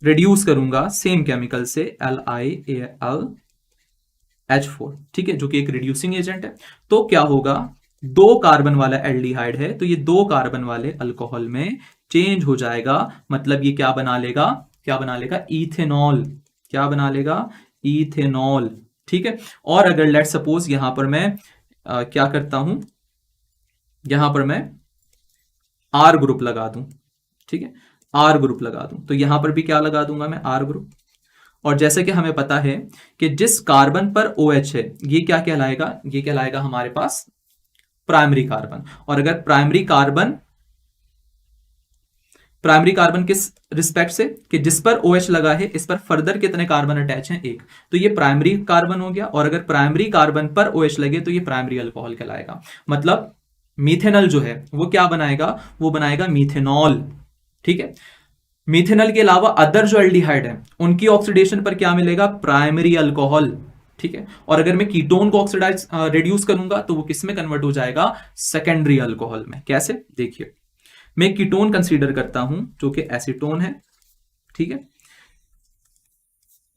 रिड्यूस करूंगा सेम केमिकल से, LiAlH4, ठीक है, जो कि एक रिड्यूसिंग एजेंट है, तो क्या होगा, 2 कार्बन वाला एल्डिहाइड है, तो ये 2 कार्बन वाले अल्कोहल में चेंज हो जाएगा। मतलब ये क्या बना लेगा, इथेनॉल। क्या बना लेगा, इथेनॉल। ठीक है, और अगर लेट सपोज यहां पर मैं क्या करता हूं, यहां पर मैं R ग्रुप लगा दूं। ठीक है, R ग्रुप लगा दूं, तो यहां पर भी क्या लगा दूंगा मैं, R ग्रुप। और जैसे कि हमें पता है कि जिस कार्बन पर OH है, ये क्या कहलाएगा, ये कहलाएगा हमारे पास प्राइमरी कार्बन। और अगर प्राइमरी कार्बन किस रिस्पेक्ट से, कि जिस पर OH लगा है, इस पर फर्दर कितने कार्बन अटैच हैं, एक, तो ये प्राइमरी कार्बन हो गया। और अगर प्राइमरी कार्बन पर OH लगे तो ये प्राइमरी अल्कोहल कहलाएगा। मतलब मिथेनॉल जो है वो क्या बनाएगा, वो बनाएगा मिथेनॉल। ठीक है, मिथेनॉल के अलावा अदर जो एल्डिहाइड है उनकी ऑक्सीडेशन पर क्या मिलेगा, प्राइमरी अल्कोहल। ठीक है, और अगर मैं कीटोन को ऑक्सीडाइज रिड्यूस करूंगा तो वो किस में कन्वर्ट हो जाएगा, सेकेंडरी अल्कोहल में। कैसे, देखिए, मैं कीटोन कंसीडर करता हूं जो कि एसीटोन है। ठीक है,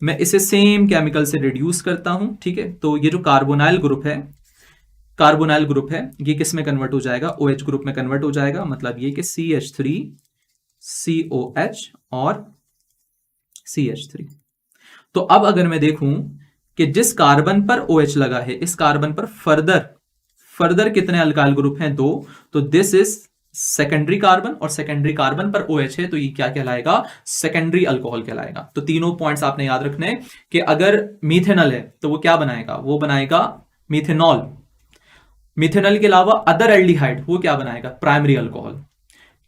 मैं इसे सेम केमिकल से रिड्यूस करता हूं। ठीक है, तो ये जो कार्बोनाइल ग्रुप है कार्बोनाइल ग्रुप है, ये किस में कन्वर्ट हो जाएगा, OH ग्रुप में कन्वर्ट हो जाएगा। मतलब ये कि CH3 COH और CH3। तो अब अगर मैं देखूं कि जिस कार्बन पर OH लगा है, इस कार्बन पर फर्दर कितने अल्काइल ग्रुप हैं, 2। तो दिस इज सेकेंडरी कार्बन, और सेकेंडरी कार्बन पर OH है, तो ये क्या कहलाएगा, सेकेंडरी अल्कोहल कहलाएगा। तो तीनों पॉइंट्स आपने याद रखने कि अगर मीथेनॉल है तो वो क्या बनाएगा, वो बनाएगा मीथेनॉल। मीथेनॉल के अलावा अदर एल्डिहाइड वो क्या बनाएगा, प्राइमरी अल्कोहल।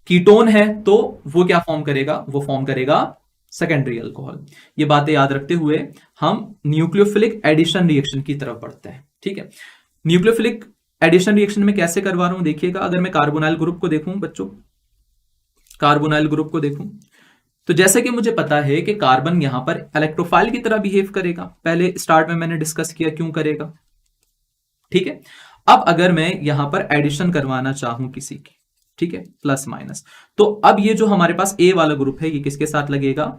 कीटोन है तो वो क्या फॉर्म करेगा, वो फॉर्म करेगा सेकेंडरी अल्कोहल। ये बातें याद रखते हुए हम न्यूक्लियोफिलिक एडिशन रिएक्शन की तरफ बढ़ते हैं। ठीक है, न्यूक्लियोफिलिक एडिशन रिएक्शन में कैसे करवा रहा हूं देखिएगा। अगर मैं कार्बोनाइल ग्रुप को देखूं बच्चों, कार्बोनाइल ग्रुप को देखूं, तो जैसे कि मुझे पता है कि कार्बन यहां पर इलेक्ट्रोफाइल की तरह बिहेव करेगा। पहले स्टार्ट में मैंने डिस्कस किया क्यों करेगा। ठीक है, अब अगर मैं यहां पर एडिशन करवाना चाहूं किसी की, ठीक है, प्लस माइनस, तो अब ये जो हमारे पास ए वाला ग्रुप है ये किसके साथ लगेगा,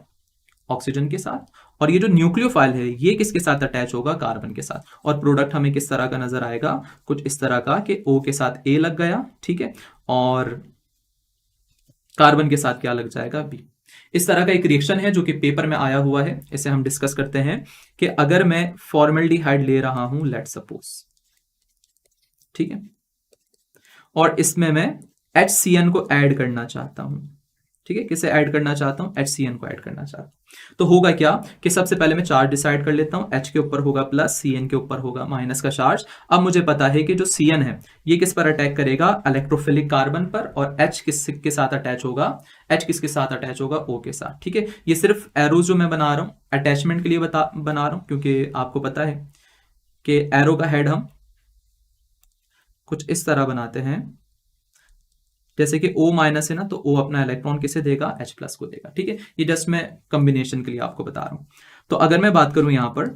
ऑक्सीजन के साथ। और ये जो न्यूक्लियोफाइल है ये किसके साथ अटैच होगा, कार्बन के साथ। और प्रोडक्ट हमें किस तरह का नजर आएगा, कुछ इस तरह का कि O के साथ A लग गया, ठीक है, और कार्बन के साथ क्या लग जाएगा, B। इस तरह का एक रिएक्शन है जो कि पेपर में आया हुआ है, इसे हम डिस्कस करते हैं कि अगर मैं फॉर्मल्डिहाइड ले रहा हूं, लेट सपोज, ठीक है, और इसमें मैं HCN को ऐड करना चाहता हूं, ठीक है, किसे ऐड करना चाहता हूं, HCN को ऐड करना चाहता हूं। तो होगा क्या कि सबसे पहले मैं चार्ज डिसाइड कर लेता हूं, H के ऊपर होगा प्लस, CN के ऊपर होगा माइनस का चार्ज। अब मुझे पता है कि जो CN है ये किस पर अटैक करेगा, इलेक्ट्रोफिलिक कार्बन पर, और H किसके साथ अटैच होगा, H किसके साथ अटैच होगा, O के साथ। ठीक है, ये सिर्फ एरोज जो मैं बना रहा हूं अटैचमेंट के लिए बना रहा हूं, क्योंकि आपको पता है कि एरो का हेड हम कुछ इस तरह बनाते हैं, जैसे कि O माइनस है ना, तो O अपना इलेक्ट्रॉन किसे देगा, H प्लस को देगा। ठीक है, ये जस्ट मैं कॉम्बिनेशन के लिए आपको बता रहा हूं। तो अगर मैं बात करूं यहां पर,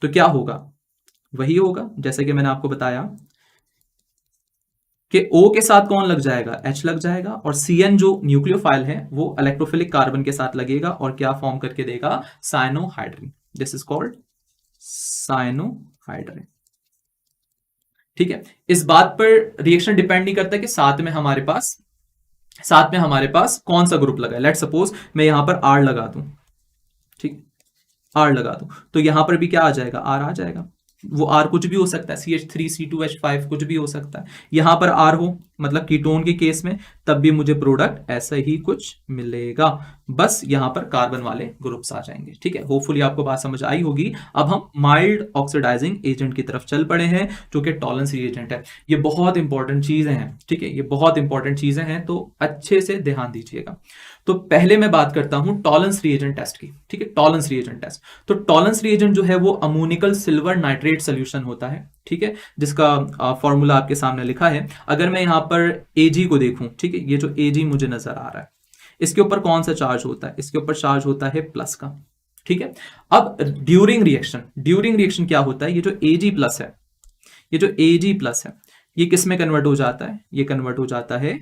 तो क्या होगा, वही होगा जैसे कि मैंने आपको बताया कि O के साथ कौन लग जाएगा, H लग जाएगा, और CN जो न्यूक्लियोफाइल है वो इलेक्ट्रोफिलिक कार्बन के साथ लगेगा और क्या फॉर्म करके देगा, cyanohydrin. This is called cyanohydrin. ठीक है, इस बात पर रिएक्शन डिपेंड नहीं करता कि साथ में हमारे पास कौन सा ग्रुप लगा है। लेट सपोज मैं यहां पर R लगा दूं, ठीक, R लगा दूं, तो यहां पर भी क्या आ जाएगा, R आ जाएगा। वो R कुछ भी हो सकता है, CH3 C2H5 कुछ भी हो सकता है। यहां पर R हो मतलब कीटोन के केस में, तब भी मुझे प्रोडक्ट ऐसा ही कुछ मिलेगा, बस यहां पर कार्बन वाले ग्रुप्स आ जाएंगे। ठीक है, होपफुली आपको बात समझ आई होगी। अब हम माइल्ड ऑक्सीडाइजिंग एजेंट की तरफ चल पड़े हैं जो कि टॉलरेंस रिएजेंट है। ये बहुत इंपॉर्टेंट चीजें हैं, ठीक है, ये बहुत इंपॉर्टेंट चीजें हैं, तो अच्छे से ध्यान दीजिएगा। तो पहले मैं बात करता हूं टॉलरेंस रिएजेंट टेस्ट की। ठीक है, टॉलरेंस रिएजेंट टेस्ट, तो टॉलरेंस रिएजेंट जो है वो अमोनिकल सिल्वर नाइट्रेट सोल्यूशन होता है, ठीक है, जिसका फॉर्मूला आपके सामने लिखा है। अगर मैं यहां पर Ag को देखूं, ठीक है, ये जो Ag मुझे नजर आ रहा है, इसके ऊपर कौन सा चार्ज होता है, इसके ऊपर चार्ज होता है प्लस का। ठीक है, अब ड्यूरिंग रिएक्शन क्या होता है, ये जो Ag प्लस है, ये किस में कन्वर्ट हो जाता है, ये कन्वर्ट हो जाता है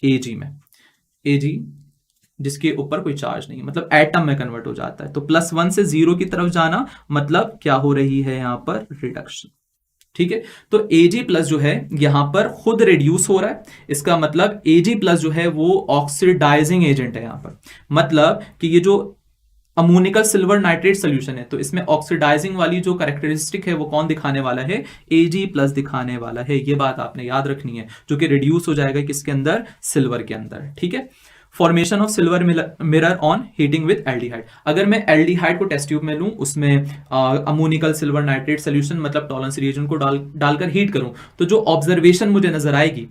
Ag में। Ag जिसके ऊपर कोई चार्ज नहीं है, मतलब एटम में कन्वर्ट हो जाता है। तो +1 से 0 की तरफ जाना मतलब क्या हो रही है, यहां पर रिडक्शन। ठीक है, तो Ag प्लस जो है यहां पर खुद रिड्यूस हो रहा है, इसका मतलब Ag प्लस जो है वो ऑक्सीडाइजिंग एजेंट है यहां पर। मतलब कि ये जो अमोनिकल सिल्वर नाइट्रेट सोल्यूशन है, तो इसमें ऑक्सीडाइजिंग वाली जो कैरेक्टरिस्टिक है वो कौन दिखाने वाला है, Ag प्लस दिखाने वाला है। ये बात आपने याद रखनी है, जो कि रिड्यूस हो जाएगा किसके अंदर, सिल्वर के अंदर। ठीक है, formation of silver mirror on heating with aldehyde. अगर मैं एल्डिहाइड को टेस्ट ट्यूब में लूं, उसमें अमोनिकल सिल्वर नाइट्रेट सोल्यूशन मतलब टॉलरेंस रिएजेंट को डालकर हीट करूं, तो जो ऑब्जर्वेशन मुझे नजर आएगी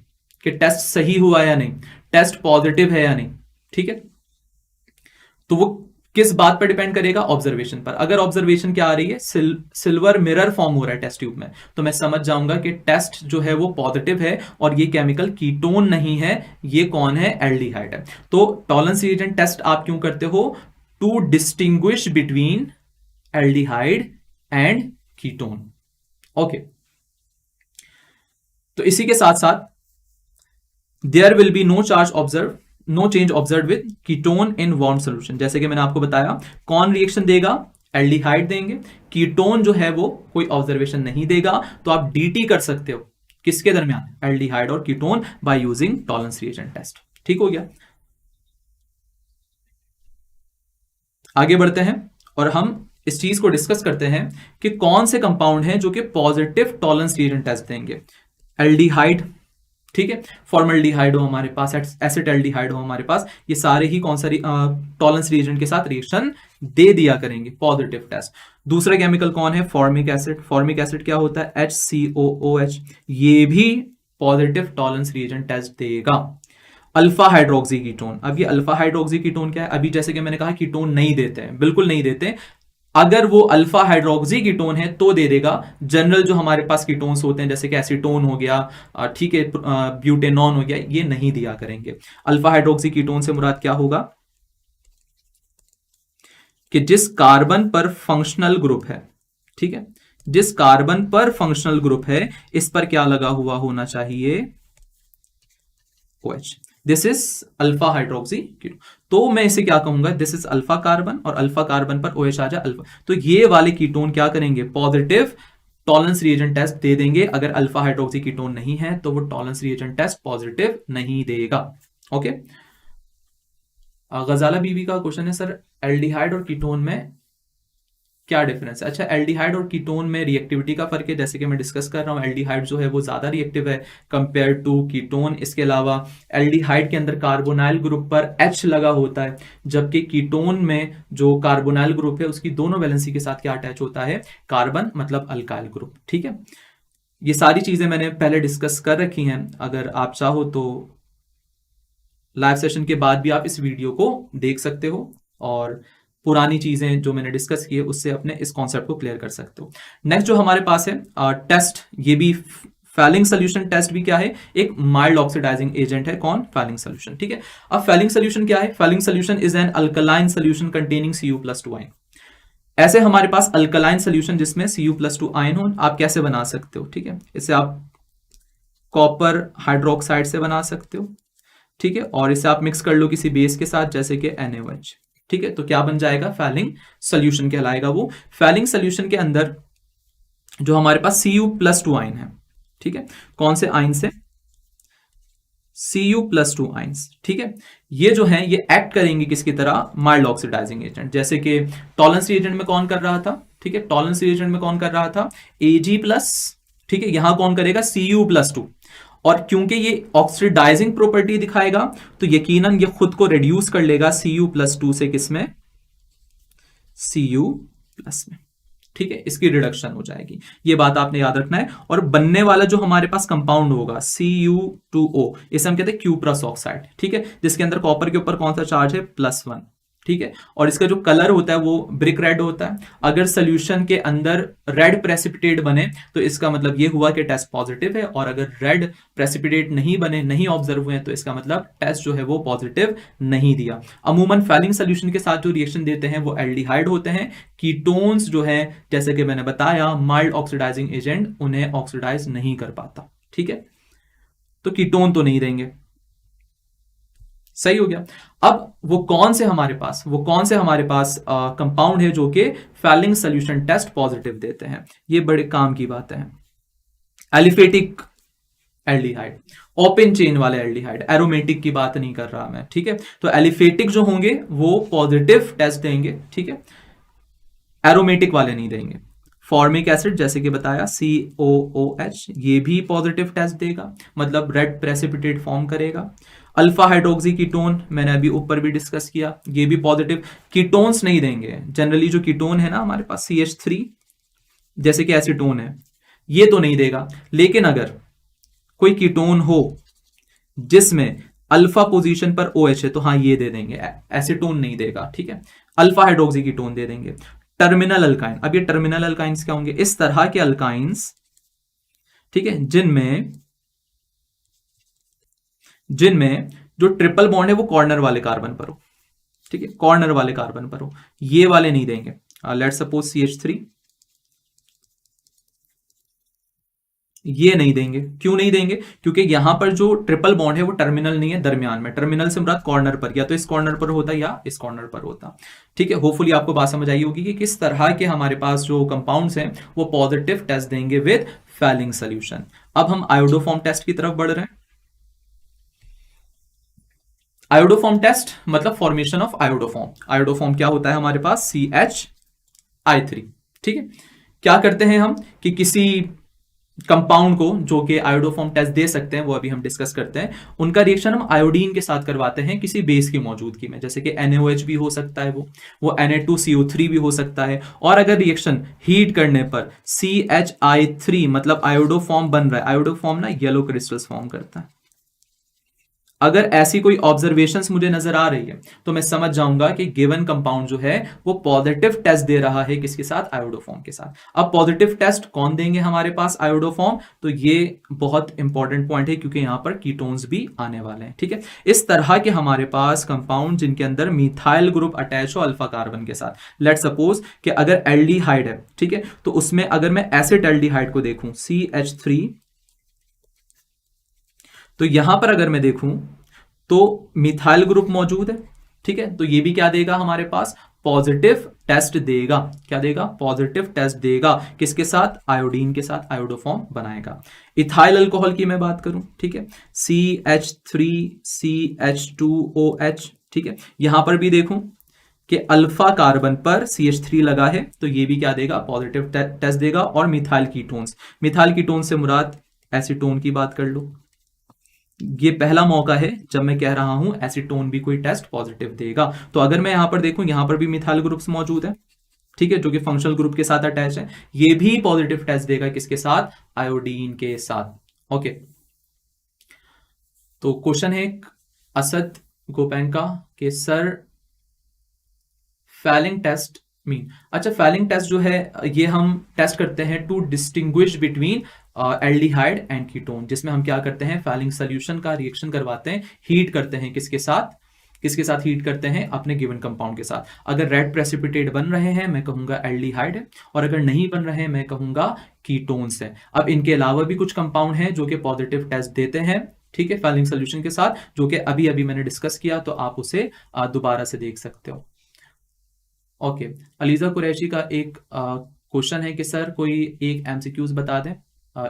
कि टेस्ट सही हुआ या नहीं, टेस्ट पॉजिटिव है या नहीं, ठीक है, तो वो किस बात पर डिपेंड करेगा, ऑब्जर्वेशन पर। अगर ऑब्जर्वेशन क्या आ रही है, सिल्वर मिरर फॉर्म हो रहा है टेस्ट ट्यूब में, तो मैं समझ जाऊंगा कि टेस्ट जो है वो पॉजिटिव है और ये केमिकल कीटोन नहीं है, ये कौन है, एल्डिहाइड है। तो टॉलरेंस रिएजेंट टेस्ट आप क्यों करते हो, to distinguish between aldehyde and ketone. Okay, तो इसी के साथ साथ there will be no change observe with ketone in warm solution. जैसे कि मैंने आपको बताया, कौन रिएक्शन देगा, एल्डिहाइड देंगे, कीटोन जो है वो कोई ऑब्जर्वेशन नहीं देगा, तो आप डीटी कर सकते हो किसके दरमियान, एल्डिहाइड और ketone, by using Tollens reagent test. ठीक हो गया। आगे बढ़ते हैं और हम इस चीज को डिस्कस करते हैं कि कौन से कंपाउंड हैं जो कि पॉजिटिव टॉलरेंस रिएजेंट टेस्ट देंगे। एल्डिहाइड, ठीक है, फॉर्मल्डिहाइड हो हमारे पास, एसिटाल्डिहाइड हो हमारे पास, ये सारे ही कौन सा टॉलरेंस रिएजेंट के साथ रिएक्शन दे दिया करेंगे, पॉजिटिव टेस्ट। दूसरा केमिकल कौन है, फॉर्मिक एसिड। फॉर्मिक एसिड क्या होता है, HCOOH, ये भी पॉजिटिव टॉलरेंस रिएजेंट टेस्ट देगा। अल्फा हाइड्रोक्सी कीटोन, अब ये अल्फा हाइड्रोक्सी कीटोन क्या है, अभी जैसे कि मैंने कहा कीटोन नहीं देते हैं, बिल्कुल नहीं देते। अगर वो अल्फा हाइड्रोक्सी कीटोन है तो दे देगा। जनरल जो हमारे पास कीटोन्स होते हैं जैसे कि एसीटोन हो गया, ठीक है, ब्यूटेनॉन हो गया, ये नहीं दिया करेंगे। अल्फा हाइड्रोक्सी कीटोन से मुराद क्या होगा कि जिस कार्बन पर फंक्शनल ग्रुप है, ठीक है, जिस कार्बन पर फंक्शनल ग्रुप है इस पर क्या लगा हुआ होना चाहिए, OH। This is alpha hydroxy ketone, तो मैं इसे क्या कहूंगा, दिस इज अल्फा कार्बन और अल्फा कार्बन पर OH आ जाए अल्फा, तो ये वाले कीटोन क्या करेंगे, पॉजिटिव टॉलरेंस रिएजेंट टेस्ट दे देंगे। अगर अल्फा हाइड्रोक्सी कीटोन नहीं है तो वो टॉलरेंस रिएजेंट टेस्ट पॉजिटिव नहीं देगा। ओके। गजाला बीवी का क्वेश्चन है, सर एल्डिहाइड और कीटोन में क्या डिफरेंस है। अच्छा, एल्डिहाइड और कीटोन में रिएक्टिविटी का फर्क है, जैसे कि मैं डिस्कस कर रहा हूं, एल्डिहाइड जो है वो ज्यादा रिएक्टिव है कंपेयर टू कीटोन। इसके अलावा एल्डिहाइड के अंदर कार्बोनाइल ग्रुप पर H लगा होता है, जबकि कीटोन में जो कार्बोनाइल ग्रुप है उसकी दोनों वैलेंसी के साथ क्या अटैच होता है, कार्बन, मतलब अल्काइल ग्रुप। ठीक है, ये सारी चीजें मैंने पहले डिस्कस कर रखी हैं, अगर आप चाहो तो लाइव सेशन के बाद भी आप इस वीडियो को देख सकते हो और पुरानी चीजें जो मैंने डिस्कस की है उससे अपने इस कॉन्सेप्ट को क्लियर कर सकते हो। नेक्स्ट जो हमारे पास है टेस्ट, ये भी फैलिंग सोल्यूशन टेस्ट भी क्या है, एक माइल्ड ऑक्सीडाइजिंग एजेंट है। कौन, फैलिंग सोल्यूशन। ठीक है, अब फैलिंग सोल्यूशन क्या है, falling solution is an alkaline solution containing Cu+2 ion. ऐसे हमारे पास अल्कलाइन सोल्यूशन जिसमें Cu+2 आयन हो, आप कैसे बना सकते हो, ठीक है, इसे आप कॉपर हाइड्रोक्साइड से बना सकते हो, ठीक है, और इसे आप मिक्स कर लो किसी बेस के साथ जैसे कि NaOH, ठीक है, तो क्या बन जाएगा, फैलिंग सोल्यूशन कहलाएगा वो। फैलिंग सोल्यूशन के अंदर जो हमारे पास Cu+2 आयन है, ठीक है, कौन से आयन से, Cu+2 आयन्स, ठीक है, ये जो है ये एक्ट करेंगे किसकी तरह, माइल्ड ऑक्सीडाइजिंग एजेंट। जैसे कि टॉलरेंस रिएजेंट में कौन कर रहा था, ठीक है, टॉलरेंस रिएजेंट में कौन कर रहा था, Ag+, ठीक है, यहां कौन करेगा, Cu+2, और क्योंकि ये ऑक्सीडाइजिंग प्रॉपर्टी दिखाएगा तो यकीनन ये खुद को रिड्यूस कर लेगा Cu+2 से, किसमें, Cu+ में, ठीक है, इसकी रिडक्शन हो जाएगी, ये बात आपने याद रखना है। और बनने वाला जो हमारे पास कंपाउंड होगा Cu2O, इसे हम कहते हैं क्यूप्रस ऑक्साइड, ठीक है, जिसके अंदर कॉपर के ऊपर कौन सा चार्ज है, +1, ठीक है, और इसका जो कलर होता है वो ब्रिक रेड होता है। अगर सोल्यूशन के अंदर रेड प्रेसिपिटेट बने तो इसका मतलब ये हुआ कि टेस्ट पॉजिटिव है, और अगर रेड प्रेसिपिटेट नहीं बने, नहीं ऑब्जर्व हुए, तो इसका मतलब टेस्ट जो है वो पॉजिटिव नहीं दिया। अमूमन फैलिंग सोल्यूशन के साथ जो रिएक्शन देते हैं वो एल्डिहाइड होते हैं। कीटोन्स जो है जैसे कि मैंने बताया माइल्ड ऑक्सीडाइजिंग एजेंट उन्हें ऑक्सीडाइज नहीं कर पाता, ठीक है, तो कीटोन तो नहीं देंगे। सही हो गया। अब वो कौन से हमारे पास कंपाउंड है जो कि फैलिंग सोल्यूशन टेस्ट पॉजिटिव देते हैं, ये बड़े काम की बात है। एलिफेटिक एल्डिहाइड, ओपन चेन वाले एल्डिहाइड, एरोमेटिक की बात नहीं कर रहा मैं, ठीक है, तो एलिफेटिक जो होंगे वो पॉजिटिव टेस्ट देंगे, ठीक है, एरोमेटिक वाले नहीं देंगे। फॉर्मिक एसिड जैसे कि बताया COOH, ये भी पॉजिटिव टेस्ट देगा, मतलब रेड प्रेसिपिटेट फॉर्म करेगा। अल्फा हाइड्रोक्सी कीटोन मैंने अभी ऊपर भी डिस्कस किया, ये भी पॉजिटिव। कीटोन्स नहीं देंगे, जनरली जो कीटोन है ना हमारे पास CH3 जैसे कि एसीटोन है, ये तो नहीं देगा। लेकिन अगर कोई कीटोन हो जिसमें अल्फा पोजीशन पर OH है तो हाँ ये दे देंगे, एसीटोन नहीं देगा, ठीक है, अल्फा हाइड्रोक्सी कीटोन दे देंगे। टर्मिनल अल्काइन, अब ये टर्मिनल अल्काइंस क्या होंगे, इस तरह के अल्काइंस, ठीक है, जिनमें जो ट्रिपल बॉन्ड है वो कॉर्नर वाले कार्बन पर हो, ठीक है, कॉर्नर वाले कार्बन पर हो, ये वाले नहीं देंगे। लेट्स सपोज CH3, ये नहीं देंगे। क्यों नहीं देंगे? क्योंकि यहां पर जो ट्रिपल बॉन्ड है वो टर्मिनल नहीं है, दरमियान में। टर्मिनल से मुराद कॉर्नर पर, या तो इस कॉर्नर पर होता या इस कॉर्नर पर होता। ठीक है, होपफुली आपको बात समझ आई होगी कि किस तरह के हमारे पास जो कंपाउंड्स हैं वो पॉजिटिव टेस्ट देंगे विद फैलिंग सोल्यूशन। अब हम आयोडोफॉर्म टेस्ट की तरफ बढ़ रहे हैं। आयोडोफॉर्म टेस्ट मतलब फॉर्मेशन ऑफ आयोडोफॉर्म। आयोडोफॉर्म क्या होता है हमारे पास? CH3। ठीक है, क्या करते हैं हम कि किसी कंपाउंड को जो कि आयोडोफॉर्म टेस्ट दे सकते हैं, वो अभी हम डिस्कस करते हैं। उनका रिएक्शन हम आयोडीन के साथ करवाते हैं किसी बेस की मौजूदगी में, जैसे कि NaOH भी हो सकता है, वो Na2CO3 भी हो सकता है। और अगर रिएक्शन हीट करने पर CHI3 मतलब आयोडोफॉर्म बन रहा है, आयोडोफॉर्म ना येलो क्रिस्टल्स फॉर्म करता है। अगर ऐसी कोई ऑब्जर्वेशंस मुझे नजर आ रही है तो मैं समझ जाऊंगा कि गिवन कंपाउंड जो है वो पॉजिटिव टेस्ट दे रहा है किसके साथ? आयोडोफॉर्म के साथ। अब पॉजिटिव टेस्ट कौन देंगे हमारे पास? आयोडोफॉर्म। तो ये बहुत इंपॉर्टेंट पॉइंट है क्योंकि यहां पर कीटोन्स भी आने वाले हैं। ठीक है, इस तरह के हमारे पास कंपाउंड जिनके अंदर मिथाइल ग्रुप अटैच हो अल्फा कार्बन के साथ। लेट सपोज कि अगर एल्डिहाइड है, ठीक है, तो उसमें अगर मैं एसिड एल्डिहाइड को देखूं CH3, तो यहां पर अगर मैं देखूं तो मिथाइल ग्रुप मौजूद है। ठीक है, तो ये भी क्या देगा हमारे पास? पॉजिटिव टेस्ट देगा। क्या देगा? पॉजिटिव टेस्ट देगा। किसके साथ? आयोडीन के साथ आयोडोफॉर्म बनाएगा। इथाइल अल्कोहल की मैं बात करूं, ठीक है, CH3CH2OH। ठीक है, यहां पर भी देखूं कि अल्फा कार्बन पर CH3 लगा है, तो ये भी क्या देगा? पॉजिटिव टेस्ट देगा। और मिथाइल कीटोन्स, मिथाइल कीटोन से मुराद एसीटोन की बात कर लो। ये पहला मौका है जब मैं कह रहा हूं एसीटोन भी कोई टेस्ट पॉजिटिव देगा। तो अगर मैं यहां पर देखूं, यहां पर भी मिथाइल ग्रुप्स मौजूद है, ठीक है, जो कि फंक्शनल ग्रुप के साथ अटैच है। ये भी पॉजिटिव टेस्ट देगा किसके साथ? आयोडीन के साथ। ओके, तो क्वेश्चन है असद गोपेन का कि सर फैलिंग टेस्ट मीन, अच्छा फैलिंग टेस्ट जो है ये हम टेस्ट करते हैं to distinguish between aldehyde and ketone, जिसमें हम क्या करते हैं? फैलिंग सोल्यूशन का रिएक्शन करवाते हैं, हीट करते हैं। किसके साथ? किसके साथ हीट करते हैं? अपने गिवन कंपाउंड के साथ। अगर रेड प्रेसिपिटेट बन रहे हैं मैं कहूंगा एल्डिहाइड है, और अगर नहीं बन रहे हैं मैं कहूंगा कीटोन्स है। अब इनके अलावा भी कुछ कंपाउंड हैं जो कि पॉजिटिव टेस्ट देते हैं, ठीक है, फैलिंग सोल्यूशन के साथ, जो कि अभी अभी मैंने डिस्कस किया, तो आप उसे दोबारा से देख सकते हो। ओके, अलीजा कुरैशी का एक क्वेश्चन है कि सर कोई एक एमसीक्यूज बता दें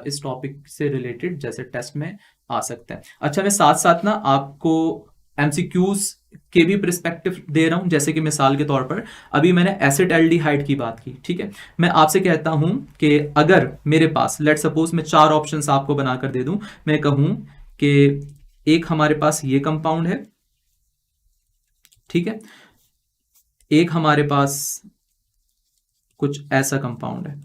इस टॉपिक से रिलेटेड, जैसे टेस्ट में आ सकता है। अच्छा, मैं साथ साथ ना आपको एमसीक्यूज के भी पर्सपेक्टिव दे रहा हूं। जैसे कि मिसाल के तौर पर अभी मैंने एसिड एल्डिहाइड की बात की, ठीक है, मैं आपसे कहता हूं कि अगर मेरे पास लेट सपोज मैं 4 ऑप्शंस आपको बनाकर दे दूं, मैं कहूं कि एक हमारे पास ये कंपाउंड है, ठीक है, एक हमारे पास कुछ ऐसा कंपाउंड है,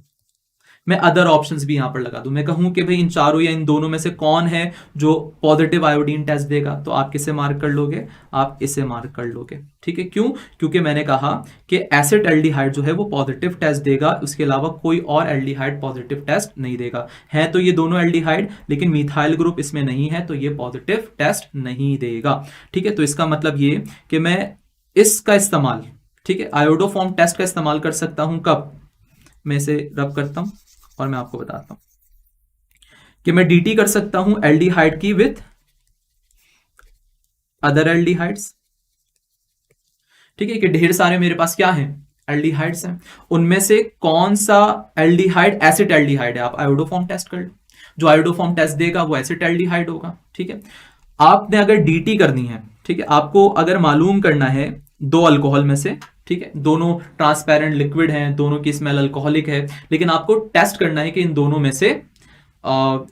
मैं अदर ऑप्शंस भी यहां पर लगा दूं, मैं कहूं कि भाई इन चारों या इन दोनों में से कौन है जो पॉजिटिव आयोडीन टेस्ट देगा, तो आप किसे मार्क कर लोगे? आप इसे मार्क कर लोगे। ठीक है, क्यों? क्योंकि मैंने कहा कि एसिड एल्डिहाइड जो है वो पॉजिटिव टेस्ट देगा, उसके अलावा कोई और एल्डिहाइड पॉजिटिव टेस्ट नहीं देगा। है तो ये दोनों एल्डिहाइड, लेकिन मिथाइल ग्रुप इसमें नहीं है, तो ये पॉजिटिव टेस्ट नहीं देगा। ठीक है, तो इसका मतलब ये कि मैं इसका इस्तेमाल, ठीक है, आयोडोफॉर्म टेस्ट का इस्तेमाल कर सकता हूं। कब? मैं इसे रब करता हूं और मैं आपको बताता हूं कि मैं डीटी कर सकता हूं एल्डिहाइड की विथ अदर एल्डिहाइड्स। ठीक है, कि ढेर सारे मेरे पास क्या हैं? एल्डिहाइड्स हैं। उनमें से कौन सा एल्डिहाइड एसिड एल्डिहाइड है, आप आयोडोफॉर्म टेस्ट कर लो। जो आयोडोफॉर्म टेस्ट देगा वो एसिड एल्डिहाइड होगा। ठीक है, आपने अगर डीटी करनी है, ठीक है, आपको अगर मालूम करना है दो अल्कोहल में से, ठीक है, दोनों ट्रांसपेरेंट लिक्विड हैं, दोनों की स्मेल अल्कोहलिक है, लेकिन आपको टेस्ट करना है कि इन दोनों में से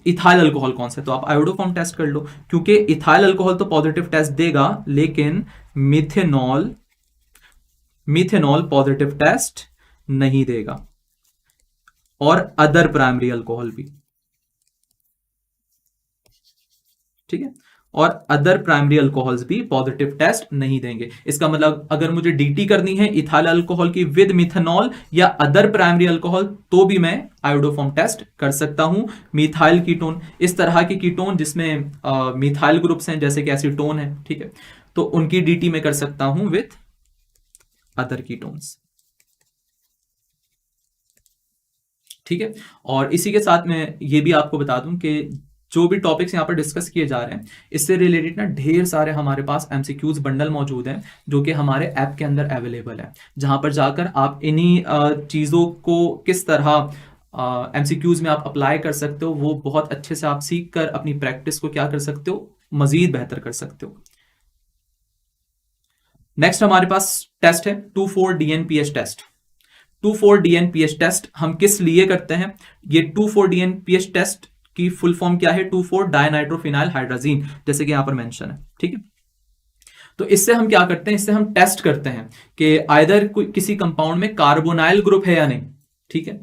इथाइल अल्कोहल कौन सा है, तो आप आयोडोफॉर्म टेस्ट कर लो। क्योंकि इथाइल अल्कोहल तो पॉजिटिव टेस्ट देगा, लेकिन मिथेनॉल मिथेनॉल पॉजिटिव टेस्ट नहीं देगा, और अदर प्राइमरी अल्कोहल भी, ठीक है, और अदर प्राइमरी अल्कोहल्स भी पॉजिटिव टेस्ट नहीं देंगे। इसका मतलब अगर मुझे डीटी करनी है इथाइल अल्कोहल की विद मिथेनॉल या अदर प्राइमरी अल्कोहल, तो भी मैं आयोडोफॉर्म टेस्ट कर सकता हूं। मिथाइल कीटोन, इस तरह के कीटोन जिसमें मिथाइल ग्रुप्स हैं, जैसे कि एसीटोन है, ठीक है, तो उनकी डीटी में कर सकता हूं विथ अदर कीटोन्स। ठीक है। और इसी के साथ मैं ये भी आपको बता दूं कि जो भी टॉपिक्स यहाँ पर डिस्कस किए जा रहे हैं इससे रिलेटेड ना ढेर सारे हमारे पास एमसीक्यूज बंडल मौजूद हैं जो कि हमारे ऐप के अंदर अवेलेबल है, जहां पर जाकर आप इन्हीं चीज़ों को किस तरह एमसीक्यूज में आप अप्लाई कर सकते हो, वो बहुत अच्छे से आप सीख कर अपनी प्रैक्टिस को क्या कर सकते हो, मजीद बेहतर कर सकते हो। नेक्स्ट हमारे पास टेस्ट है 2,4 डीएनपीएच टेस्ट। 2,4 डीएनपीएच टेस्ट हम किस लिए करते हैं? ये 2,4 डीएनपीएच टेस्ट की फुल फॉर्म क्या है? 2,4 डायनाइट्रोफिनाइल हाइड्राजीन, जैसे कि यहां पर मेंशन है, ठीक है। तो इससे हम क्या करते हैं? इससे हम टेस्ट करते हैं कि आइदर किसी कंपाउंड में कार्बोनाइल ग्रुप है या नहीं, ठीक है।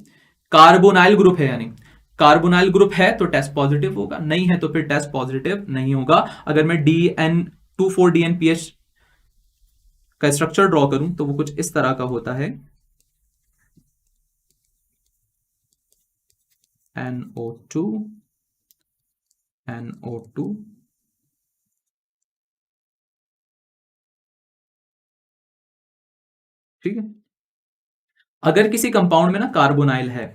कार्बोनाइल ग्रुप है या नहीं, कार्बोनाइल ग्रुप है तो टेस्ट पॉजिटिव होगा, नहीं है तो फिर टेस्ट पॉजिटिव नहीं होगा। अगर मैं DN2,4 DNPH का स्ट्रक्चर ड्रॉ करूं तो वो कुछ इस तरह का होता है, NO2 NO2 ठीक है। अगर किसी कंपाउंड में ना कार्बोनाइल है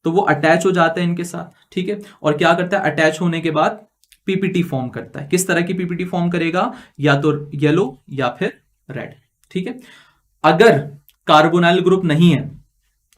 तो वो अटैच हो जाता है इनके साथ, ठीक है। और क्या करता है? अटैच होने के बाद पीपीटी फॉर्म करता है। किस तरह की पीपीटी फॉर्म करेगा? या तो येलो या फिर रेड, ठीक है। अगर कार्बोनाइल ग्रुप नहीं है,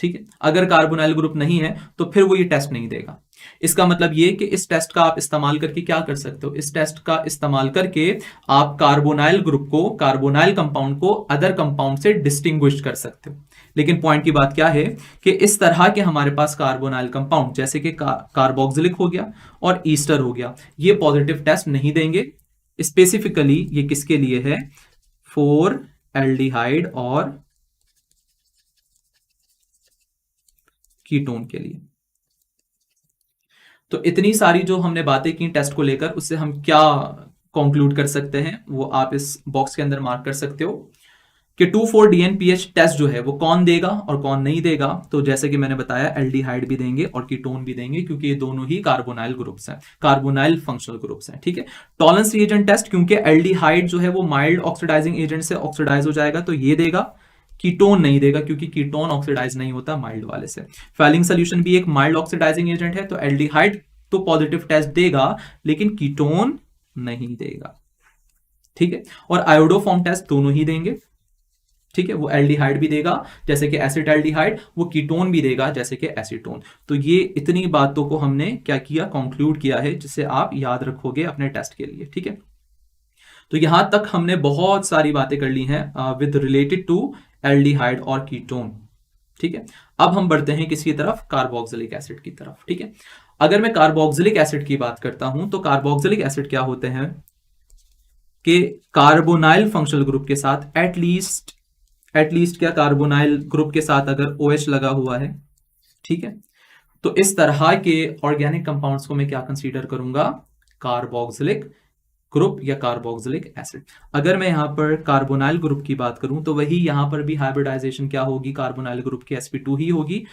ठीक है, अगर कार्बोनाइल ग्रुप नहीं है तो फिर वो ये टेस्ट नहीं देगा। इसका मतलब ये कि इस टेस्ट का आप इस्तेमाल करके क्या कर सकते हो? इस टेस्ट का इस्तेमाल करके आप कार्बोनाइल ग्रुप को, कार्बोनाइल कंपाउंड को अदर कंपाउंड से डिस्टिंग्विश कर सकते हो। लेकिन पॉइंट की बात क्या है कि इस तरह के हमारे पास कार्बोनाइल कंपाउंड जैसे कि कार्बोक्सिलिक हो गया और ईस्टर हो गया, ये पॉजिटिव टेस्ट नहीं देंगे। स्पेसिफिकली ये किसके लिए है? 4 एल्डिहाइड और कीटोन के लिए। तो इतनी सारी जो हमने बातें की टेस्ट को लेकर, उससे हम क्या कंक्लूड कर सकते हैं वो आप इस बॉक्स के अंदर मार्क कर सकते हो कि 2,4 डीएनपीएच टेस्ट जो है वो कौन देगा और कौन नहीं देगा। तो जैसे कि मैंने बताया, एल्डिहाइड भी देंगे और कीटोन भी देंगे, क्योंकि ये दोनों ही कार्बोनाइल ग्रुप्स हैं, कार्बोनाइल फंक्शनल ग्रुप्स हैं, ठीक है। टॉलरेंस रिएजेंट टेस्ट, क्योंकि एल्डिहाइड जो है वो माइल्ड ऑक्सीडाइजिंग एजेंट से ऑक्सीडाइज हो जाएगा तो ये देगा, कीटोन नहीं देगा क्योंकि कीटोन ऑक्सीडाइज नहीं होता माइल्ड वाले से। फैलिंग सोल्यूशन भी एक माइल्ड ऑक्सीडाइजिंग एजेंट है, तो एल्डिहाइड तो पॉजिटिव टेस्ट देगा लेकिन कीटोन नहीं देगा, ठीक है। और आयोडोफॉर्म टेस्ट दोनों ही देंगे, ठीक है। वो एल्डिहाइड भी देगा जैसे कि एसिटाल्डिहाइड, वो कीटोन भी देगा जैसे कि एसीटोन। तो ये इतनी बातों को हमने क्या किया? कंक्लूड किया है, जिसे आप याद रखोगे अपने टेस्ट के लिए, ठीक है। तो यहां तक हमने बहुत सारी बातें कर ली हैं विद रिलेटेड टू एल्डिहाइड और कीटोन, ठीक है। अब हम बढ़ते हैं किसकी तरफ? कार्बोक्सिलिक एसिड की तरफ, ठीक है। अगर मैं कार्बोक्सिलिक एसिड की बात करता हूं तो कार्बोक्सिलिक एसिड क्या होते हैं कि कार्बोनाइल फंक्शनल ग्रुप के साथ एटलीस्ट क्या, कार्बोनाइल ग्रुप के साथ अगर OH लगा हुआ है, ठीक है, तो इस तरह के ऑर्गेनिक कंपाउंड्स को मैं क्या कंसीडर करूंगा? कार्बोक्सिलिक ग्रुप या कार्बोक्सिलिक एसिड। अगर मैं यहां पर कार्बोनाइल ग्रुप की बात करूं तो वही यहां पर भी हाइब्रिडाइजेशन क्या होगी? कार्बोनाइल ग्रुप की sp2 ही होगी,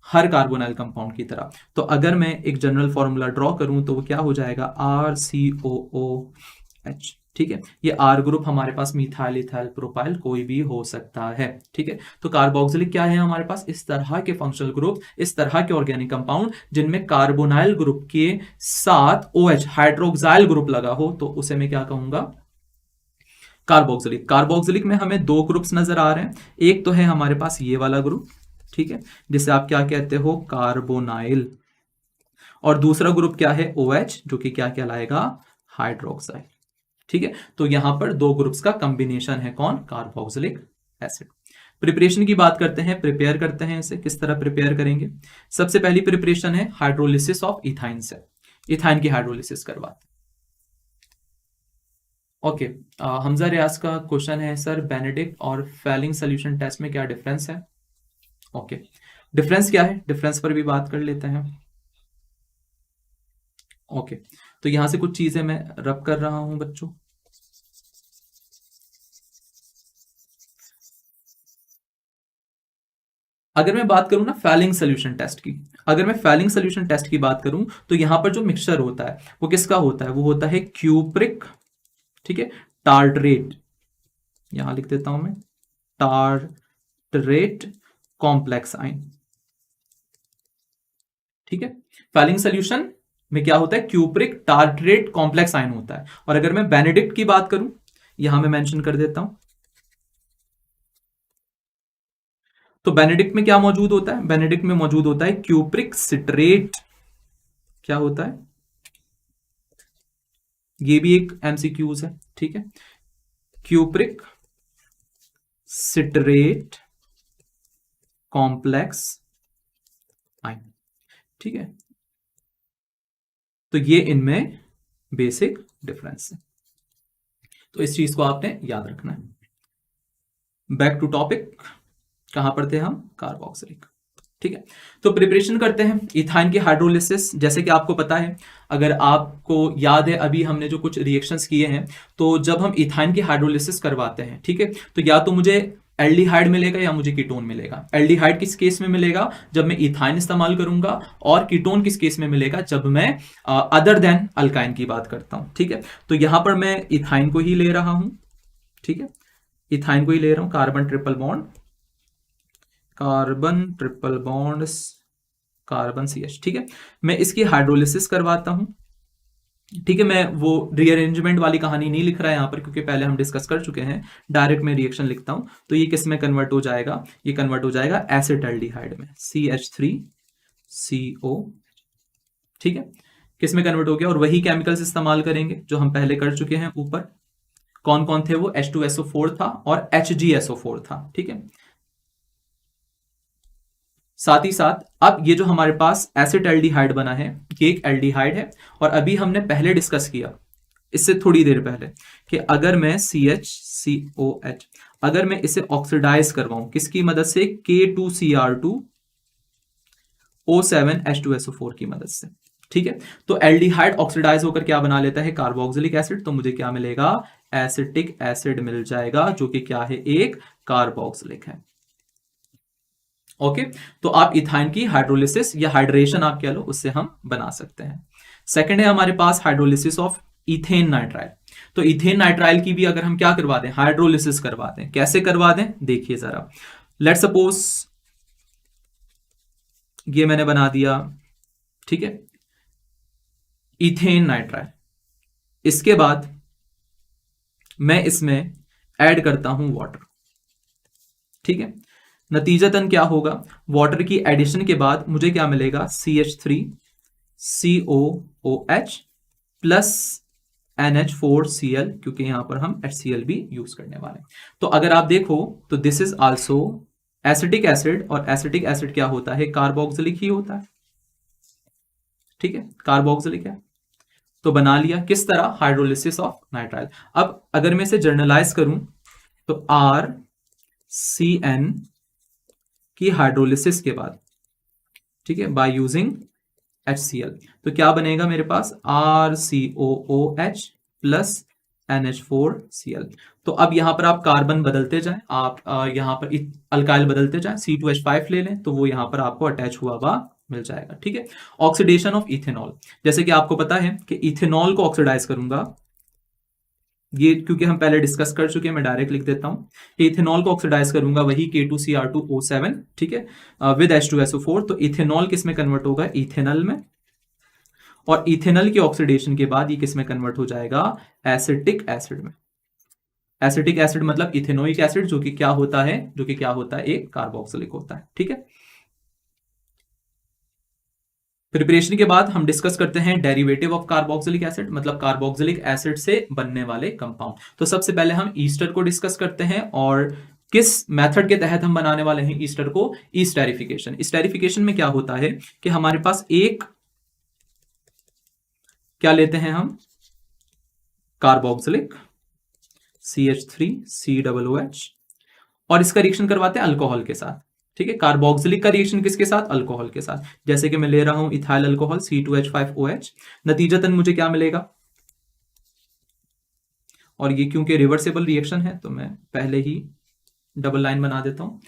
हर कार्बोनाइल कंपाउंड की तरह। तो अगर मैं एक जनरल फॉर्मूला ड्रॉ करूं तो वो क्या हो जाएगा? RCOOH, ठीक है। ये R ग्रुप हमारे पास मिथाइल इथाइल प्रोपाइल कोई भी हो सकता है, ठीक है। तो कार्बोक्सिलिक क्या है हमारे पास? इस तरह के फंक्शनल ग्रुप, इस तरह के ऑर्गेनिक कंपाउंड जिनमें कार्बोनाइल ग्रुप के साथ OH हाइड्रोक्साइल ग्रुप लगा हो, तो उसे मैं क्या कहूंगा? कार्बोक्सिलिक। कार्बोक्सिलिक में हमें दो ग्रुप्स नजर आ रहे हैं। एक तो है हमारे पास ये वाला ग्रुप, ठीक है, जिसे आप क्या कहते हो? कार्बोनाइल। और दूसरा ग्रुप क्या है? OH, जो कि क्या कहलाएगा? हाइड्रोक्साइल, ठीक है। तो यहां पर दो ग्रुप्स का कॉम्बिनेशन है, कौन? Carboxylic acid. प्रिपरेशन की बात करते हैं, प्रिपेयर करते हैं इसे, किस तरह प्रिपेयर करेंगे? सबसे पहली प्रिपरेशन है हाइड्रोलिसिस ऑफ इथाइन से, इथाइन की हाइड्रोलिसिस करवाते। ओके, हमजा रियाज का क्वेश्चन है, सर बेनेडिक्ट और फेलिंग सोल्यूशन टेस्ट में क्या डिफरेंस है? ओके, डिफरेंस क्या है? डिफरेंस पर भी बात कर लेते हैं। ओके, तो यहां से कुछ चीजें मैं रब कर रहा हूं बच्चों। अगर मैं बात करूं ना फेलिंग सोल्यूशन टेस्ट की, अगर मैं फेलिंग सोल्यूशन टेस्ट की बात करूं तो यहां पर जो मिक्सचर होता है वो किसका होता है? वो होता है क्यूप्रिक, ठीक है, टार्टरेट, यहां लिख देता हूं मैं, टार्टरेट कॉम्प्लेक्स आइन, ठीक है, फैलिंग सोल्यूशन में क्या होता है, क्यूप्रिक टार्ट्रेट कॉम्प्लेक्स आयन होता है। और अगर मैं बेनेडिक्ट की बात करूं, यहां मैं मेंशन कर देता हूं, तो बेनेडिक्ट में क्या मौजूद होता है, बेनेडिक्ट में मौजूद होता है क्यूप्रिक सिट्रेट। क्या होता है, ये भी एक एमसीक्यूज है, ठीक है, क्यूप्रिक सिट्रेट कॉम्प्लेक्स आयन, ठीक है। तो ये इनमें बेसिक डिफरेंस है, तो इस चीज को आपने याद रखना है। बैक टू टॉपिक, कहां पर थे हम, कार्बोक्सिलिक, ठीक है। तो प्रिपरेशन करते हैं इथाइन की हाइड्रोलिसिस। जैसे कि आपको पता है, अगर आपको याद है अभी हमने जो कुछ रिएक्शंस किए हैं, तो जब हम इथाइन की हाइड्रोलिसिस करवाते हैं, ठीक है, तो या तो मुझे एल्डिहाइड मिलेगा या मुझे कीटोन मिलेगा। एल्डिहाइड किस केस में मिलेगा, जब मैं इथाइन इस्तेमाल करूंगा, और कीटोन किस केस में मिलेगा, जब मैं अदर देन अल्काइन की बात करता हूं, ठीक है। तो यहां पर मैं इथाइन को ही ले रहा हूं, ठीक है, इथाइन को ही ले रहा हूं, carbon triple bond, carbon triple bond, carbon CH, ठीक है। मैं इसकी हाइड्रोलिसिस करवाता हूं, ठीक है। मैं वो रीअरेंजमेंट वाली कहानी नहीं लिख रहा है यहां पर, क्योंकि पहले हम डिस्कस कर चुके हैं। डायरेक्ट में रिएक्शन लिखता हूं, तो ये किस में कन्वर्ट हो जाएगा, ये कन्वर्ट हो जाएगा एसिटाल्डिहाइड में, CH3CO, ठीक है। किस में कन्वर्ट हो गया, और वही केमिकल्स इस्तेमाल करेंगे जो हम पहले कर चुके हैं ऊपर। कौन कौन थे वो, H2SO4 था और HgSO4 था, ठीक है। साथ ही साथ अब ये जो हमारे पास एसिटाल्डिहाइड बना है, ये एक एल्डिहाइड है। और अभी हमने पहले डिस्कस किया, इससे थोड़ी देर पहले, कि अगर मैं CHCOH, अगर मैं इसे ऑक्सीडाइज करवाऊं किसकी मदद से, K2Cr2O7H2SO4 की मदद से, ठीक है। तो एल्डिहाइड ऑक्सीडाइज होकर क्या बना लेता है, कार्बोक्सिलिक एसिड। तो मुझे क्या मिलेगा, एसिटिक एसिड मिल जाएगा, जो कि क्या है, एक कार्बोक्सिलिक है। ओके, तो आप इथाइन की हाइड्रोलिसिस या हाइड्रेशन आप कह लो, उससे हम बना सकते हैं। सेकंड है हमारे पास हाइड्रोलिसिस ऑफ इथेन नाइट्राइल। तो इथेन नाइट्राइल की भी अगर हम क्या करवा दें, हाइड्रोलिसिस करवा दें, कैसे करवा दें, देखिए जरा। लेट सपोज ये मैंने बना दिया, ठीक है, इथेन नाइट्राइल। इसके बाद मैं इसमें ऐड करता हूं वाटर, ठीक है। नतीजतन क्या होगा, वाटर की एडिशन के बाद मुझे क्या मिलेगा, CH3COOH प्लस NH4Cl, क्योंकि यहां पर हम HCl भी यूज करने वाले हैं। तो अगर आप देखो, तो this is also acetic acid, और एसिटिक एसिड क्या होता है, कार्बोक्सिलिक ही होता है, ठीक है, कार्बोक्सिलिक है। तो बना लिया किस तरह, हाइड्रोलिसिस ऑफ नाइट्राइल। अब अगर मैं इसे जर्नलाइज करूं, तो RCN की हाइड्रोलिसिस के बाद, ठीक है, बाय यूजिंग HCl, तो क्या बनेगा मेरे पास, RCOOH प्लस NH4Cl। तो अब यहां पर आप कार्बन बदलते जाएं, आप यहां पर अल्काइल बदलते जाएं, C2H5 ले लें, तो वो यहां पर आपको अटैच हुआ हुआ मिल जाएगा, ठीक है। ऑक्सीडेशन ऑफ इथेनॉल, जैसे कि आपको पता है कि इथेनॉल को ऑक्सीडाइज करूंगा, ये क्योंकि हम पहले डिस्कस कर चुके हैं, मैं डायरेक्ट लिख देता हूं। इथेनॉल को ऑक्सीडाइज करूंगा, वही K2Cr2O7, ठीक है, विद H2SO4। तो इथेनॉल किस में कन्वर्ट होगा, इथेनल में, और इथेनल की ऑक्सीडेशन के बाद ये किस में कन्वर्ट हो जाएगा, एसिटिक एसिड में। एसिटिक एसिड मतलब इथेनोइक एसिड, जो कि क्या होता है, जो कि क्या होता है, एक कार्बोक्सिलिक होता है, ठीक है। प्रिपरेशन के बाद हम डिस्कस करते हैं डेरिवेटिव ऑफ कार्बोक्सिलिक एसिड, मतलब कार्बोक्सिलिक एसिड से बनने वाले कंपाउंड। तो सबसे पहले हम ईस्टर को डिस्कस करते हैं, और किस मेथड के तहत हम बनाने वाले हैं ईस्टर को, ईस्टेरिफिकेशन। ईस्टेरिफिकेशन में क्या होता है कि हमारे पास एक, क्या लेते हैं हम, कार्बोक्सिलिक CH3COOH, और इसका रिएक्शन करवाते हैं अल्कोहल के साथ, ठीक है। कार्बोक्सिलिक का रिएक्शन किसके साथ, अल्कोहल के साथ। जैसे कि मैं ले रहा हूं इथाइल अल्कोहल C2H5OH, नतीजतन मुझे क्या मिलेगा, और ये क्योंकि रिवर्सेबल रिएक्शन है, तो मैं पहले ही डबल लाइन बना देता हूं।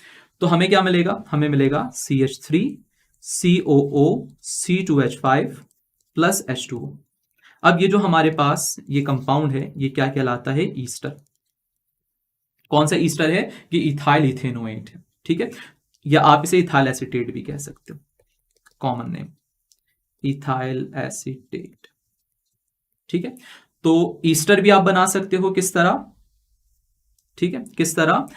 तो हमें क्या मिलेगा, हमें मिलेगा CH3COO C2H5 प्लस H2O। अब ये जो हमारे पास ये कंपाउंड है, ये क्या कहलाता है, ईस्टर। कौन सा ईस्टर है, ये इथाइल इथेनोएट है, ठीक है, या आप इसे इथाइल एसीटेट भी कह सकते हो, कॉमन नेम, इथाइल एसीटेट। ठीक है, तो ईस्टर भी आप बना सकते हो किस तरह, ठीक है, किस तरह,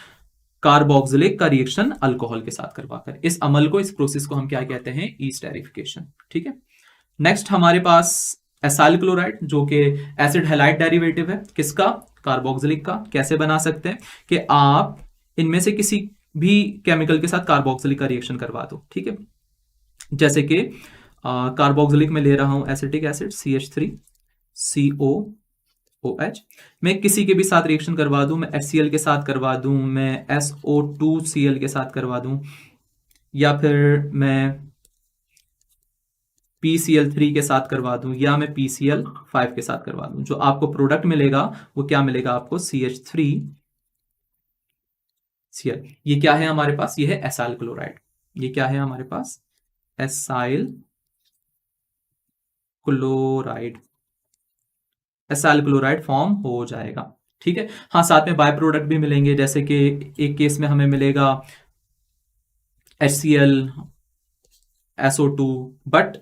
कार्बोक्सिलिक का रिएक्शन अल्कोहल के साथ करवाकर। इस अमल को, इस प्रोसेस को हम क्या कहते हैं, ईस्टरिफिकेशन। ठीक है, नेक्स्ट हमारे पास एसाइल क्लोराइड, जो कि एसिड हैलाइड डेरिवेटिव है किसका, कार्बोक्सिलिक का। कैसे बना सकते हैं कि आप इनमें से किसी भी केमिकल के साथ कार्बोक्सिलिक का रिएक्शन करवा दो। ठीक है, जैसे कि कार्बोक्सिलिक में ले रहा हूं एसिटिक एसिड CH3COOH, मैं किसी के भी साथ रिएक्शन करवा दूं, मैं HCl के साथ करवा दूं, मैं SO2Cl के साथ करवा दूं, या फिर मैं PCl3 के साथ करवा दूं, या मैं PCl5 के साथ करवा दूं, जो आपको प्रोडक्ट मिलेगा वो क्या मिलेगा आपको, CH3Cl। ये क्या है हमारे पास, ये है एसाइल क्लोराइड। ये क्या है हमारे पास, acyl chloride. Acyl chloride form हो जाएगा। ठीक है, हाँ, साथ में बाय प्रोडक्ट भी मिलेंगे, जैसे कि एक केस में हमें मिलेगा HCl, SO2, बट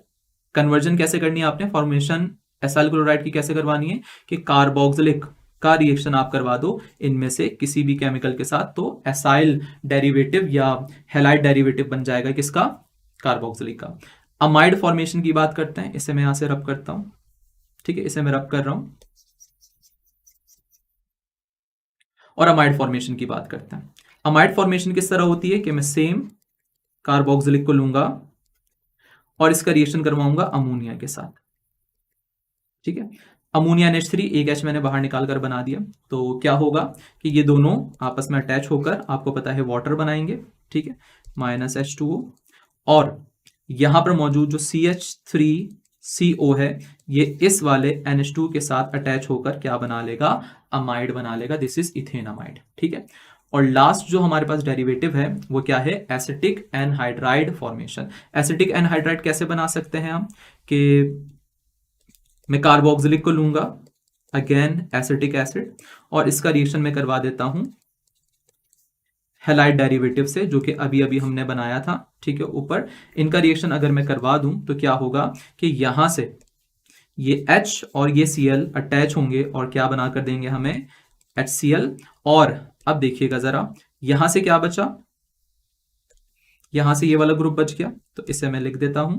कन्वर्जन कैसे करनी है आपने, फॉर्मेशन एसाइल क्लोराइड की कैसे करवानी है कि कार्बोक्सिलिक का रिएक्शन आप करवा दो इनमें से किसी भी केमिकल के साथ, तो एसाइल डेरिवेटिव या हैलाइड डेरिवेटिव बन जाएगा किसका, कार्बोक्सिलिक का। अमाइड फॉर्मेशन की बात करते हैं, इसे मैं यहां से रब करता हूं। ठीक है, इसे मैं रब कर रहा हूं, और अमाइड फॉर्मेशन की बात करते हैं। अमाइड फॉर्मेशन किस तरह होती है कि मैं सेम कार्बोक्सिलिक को लूंगा और इसका रिएक्शन करवाऊंगा अमोनिया के साथ। ठीक है, अमोनिया NH3, एक H मैंने बाहर निकाल कर बना दिया, तो क्या होगा कि ये दोनों आपस में अटैच होकर आपको पता है वाटर बनाएंगे। ठीक है, -H2O, और यहां पर मौजूद जो CH3CO है, ये इस वाले NH2 के साथ अटैच होकर क्या बना लेगा, अमाइड बना लेगा। This is ethanamide. ठीक है, और लास्ट जो हमारे पास डेरिवेटिव है वो क्या है, acetic anhydride formation. Acetic anhydride कैसे बना सकते हैं हम, कि मैं कार्बोक्सिलिक को लूंगा, अगेन एसिटिक एसिड, और इसका रिएक्शन मैं करवा देता हूं हैलाइड डेरिवेटिव से, जो कि अभी अभी हमने बनाया था। ठीक है, ऊपर इनका रिएक्शन अगर मैं करवा दूं तो क्या होगा कि यहां से ये H और ये Cl अटैच होंगे और क्या बना कर देंगे हमें, HCl। और अब देखिएगा जरा, यहां से क्या बचा, यहां से ये वाला ग्रुप बच गया, तो इसे मैं लिख देता हूं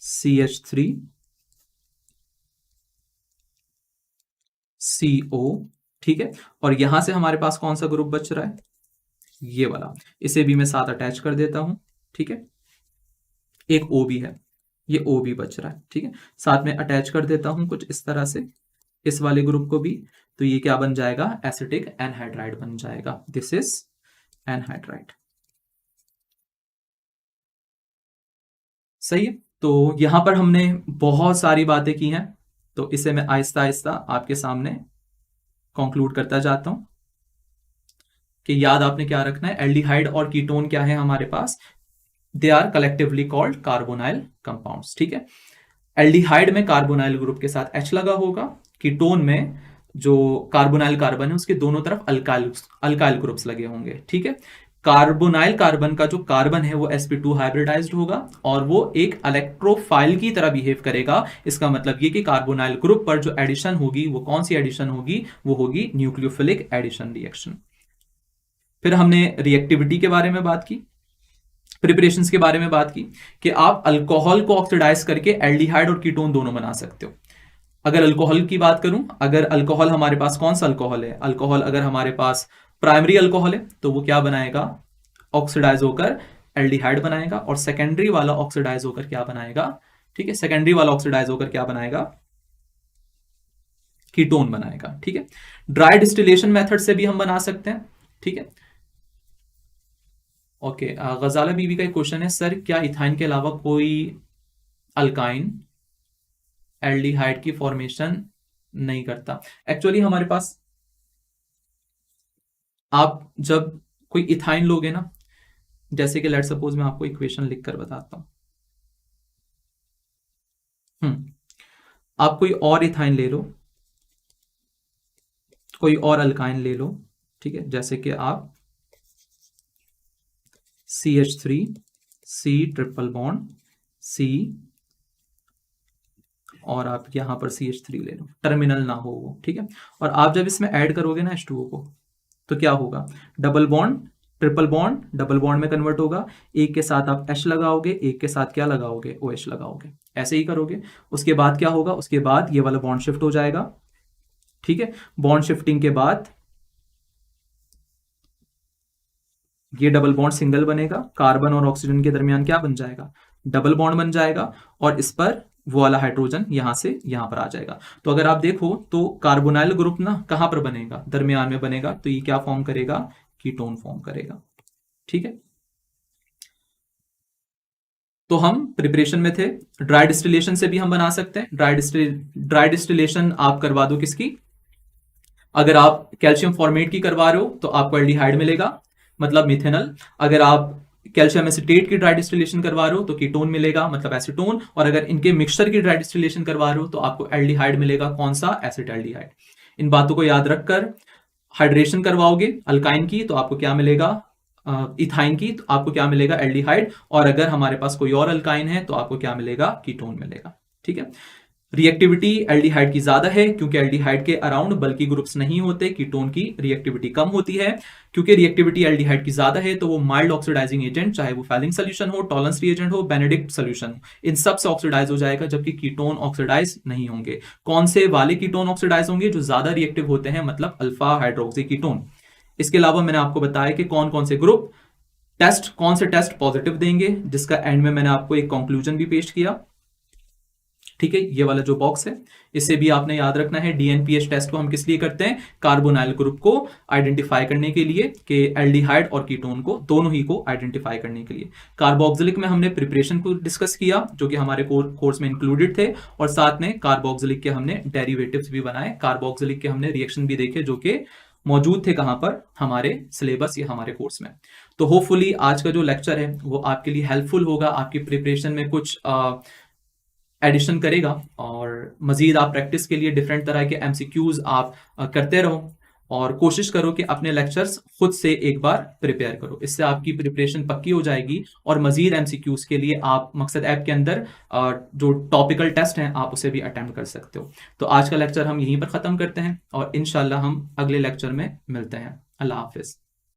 CH3CO। ठीक है, और यहां से हमारे पास कौन सा ग्रुप बच रहा है, ये वाला, इसे भी मैं साथ अटैच कर देता हूं। ठीक है, एक O भी है, ये O भी बच रहा है। ठीक है, साथ में अटैच कर देता हूं कुछ इस तरह से इस वाले ग्रुप को भी, तो ये क्या बन जाएगा, एसिटिक एनहाइड्राइड बन जाएगा। This is anhydride. सही है, तो यहां पर हमने बहुत सारी बातें की हैं, तो इसे मैं आहिस्ता आहिस्ता आपके सामने कंक्लूड करता जाता हूं कि याद आपने क्या रखना है, एल्डिहाइड और कीटोन क्या है हमारे पास, they are collectively called carbonyl compounds. ठीक है, एल्डिहाइड में कार्बोनाइल ग्रुप के साथ H लगा होगा, कीटोन में जो कार्बोनाइल कार्बन है उसके दोनों तरफ अल्काइल ग्रुप्स लगे होंगे। ठीक है, कार्बोनाइल कार्बन का जो कार्बन है वो sp2 हाइब्रिडाइज्ड होगा और वो एक इलेक्ट्रोफाइल की तरह बिहेव करेगा। इसका मतलब ये कि कार्बोनाइल ग्रुप पर जो एडिशन होगी वो कौन सी एडिशन होगी, वो होगी न्यूक्लियोफिलिक एडिशन रिएक्शन। फिर हमने रिएक्टिविटी के बारे में बात की, प्रिपरेशंस के बारे में बात की कि आप अल्कोहल को ऑक्सीडाइज करके एल्डिहाइड और कीटोन दोनों बना सकते हो। अगर अल्कोहल की बात करूं, अगर अल्कोहल हमारे पास कौन सा अल्कोहल है, अल्कोहल अगर हमारे पास प्राइमरी अल्कोहल है तो वो क्या बनाएगा, ऑक्सीडाइज होकर एल्डिहाइड बनाएगा, और सेकेंडरी वाला ऑक्सीडाइज होकर क्या बनाएगा, ठीक है, सेकेंडरी वाला ऑक्सीडाइज होकर क्या बनाएगा, कीटोन बनाएगा। ठीक है, ड्राई डिस्टिलेशन मेथड से भी हम बना सकते हैं। ठीक है, ओके, गजाला बीबी का एक क्वेश्चन है, सर क्या इथाइन के अलावा कोई अल्काइन एल्डिहाइड की फॉर्मेशन नहीं करता। एक्चुअली हमारे पास, आप जब कोई इथाइन लोगे ना, जैसे कि लेट सपोज मैं आपको इक्वेशन लिखकर बताता हूं। आप कोई और इथाइन ले लो, कोई और अल्काइन ले लो। ठीक है, जैसे कि आप CH3 C triple bond C और आप यहाँ पर CH3 ले लो, टर्मिनल ना हो वो, ठीक है। और आप जब इसमें ऐड करोगे ना H2O को, तो क्या होगा, double bond triple bond double bond में कन्वर्ट होगा, एक के साथ आप H लगाओगे, एक के साथ क्या लगाओगे, OH लगाओगे, ऐसे ही करोगे। उसके बाद क्या होगा, उसके बाद ये वाला बॉन्ड शिफ्ट हो जाएगा, ठीक है। बॉन्ड शिफ्टिंग के बाद ये डबल बॉन्ड सिंगल बनेगा, कार्बन और ऑक्सीजन के दरमियान क्या बन जाएगा, डबल बॉन्ड बन जाएगा, और इस पर वो वाला हाइड्रोजन यहां से यहां पर आ जाएगा। तो अगर आप देखो तो कार्बोनाइल ग्रुप ना कहां पर बनेगा, दरमियान में बनेगा, तो ये क्या फॉर्म करेगा, कीटोन फॉर्म करेगा, ठीक है। तो हम प्रिपरेशन में थे, ड्राई डिस्टिलेशन से भी हम बना सकते हैं। ड्राई डिस्टिलेशन आप करवा दो किसकी, अगर आप कैल्शियम फॉर्मेट की करवा रहे हो तो आपको एल्डिहाइड मिलेगा, मतलब मिथेनल। अगर आप कैल्शियम एसिटेट की ड्राई डिस्टिलेशन करवा रहे हो तो कीटोन मिलेगा, मतलब एसीटोन। और अगर इनके मिक्सचर की ड्राई डिस्टिलेशन करवा रहे हो तो आपको एल्डिहाइड मिलेगा, कौन सा, एसिटाल्डिहाइड। इन बातों को याद रखकर हाइड्रेशन करवाओगे अल्काइन की तो आपको क्या मिलेगा, इथाइन की तो आपको क्या मिलेगा, एल्डिहाइड। और अगर हमारे पास कोई और अल्काइन है तो आपको क्या मिलेगा, कीटोन मिलेगा, ठीक है। रिएक्टिविटी एल्डिहाइड की ज्यादा है क्योंकि एल्डिहाइड के अराउंड बल्कि ग्रुप्स नहीं होते, कीटोन की रिएक्टिविटी कम होती है। क्योंकि रिएक्टिविटी एल्डिहाइड की ज्यादा है तो वो माइल्ड ऑक्सीडाइजिंग एजेंट, चाहे वो फैलिंग सोल्यूशन हो, टॉलरेंस रिएजेंट हो, बेनेडिक्ट सोल्यूशन हो, इन सब से ऑक्सीडाइज हो जाएगा, जबकि कीटोन ऑक्सीडाइज नहीं होंगे। कौन से वाले कीटोन ऑक्सीडाइज होंगे, जो ज्यादा रिएक्टिव होते हैं, मतलब अल्फा हाइड्रोक्सी कीटोन। इसके अलावा मैंने आपको बताया कि कौन कौन से ग्रुप टेस्ट, कौन से टेस्ट पॉजिटिव देंगे, जिसका एंड में मैंने आपको एक कंक्लूजन भी पेश किया, ठीक है। ये वाला जो बॉक्स है इसे भी आपने याद रखना है। डीएनपीएच टेस्ट को हम किस लिए करते हैं, कार्बोनाइल ग्रुप को आइडेंटिफाई करने के लिए, कि एल्डिहाइड और कीटोन को, दोनों ही को आइडेंटिफाई करने के लिए। कार्बोक्सिलिक में हमने प्रिपरेशन को डिस्कस किया जो कि हमारे कोर्स में इंक्लूडेड थे, और साथ में कार्बोक्सिलिक के हमने डेरिवेटिव्स भी बनाए, कार्बोक्सिलिक के हमने रिएक्शन भी देखे जो कि मौजूद थे कहां पर, हमारे सिलेबस या हमारे कोर्स में। तो होपफुली आज का जो लेक्चर है वो आपके लिए हेल्पफुल होगा, आपकी प्रिपरेशन में कुछ एडिशन करेगा, और मजीद आप प्रैक्टिस के लिए डिफरेंट तरह के MCQs आप करते रहो, और कोशिश करो कि अपने लेक्चर्स खुद से एक बार प्रिपेयर करो। इससे आपकी प्रिपरेशन पक्की हो जाएगी, और मजीद MCQs के लिए आप मकसद ऐप के अंदर जो टॉपिकल टेस्ट हैं आप उसे भी अटेम्प्ट कर सकते हो। तो आज का लेक्चर हम यहीं पर ख़त्म करते हैं, और इंशाल्लाह हम अगले लेक्चर में मिलते हैं। अल्लाह हाफिज़।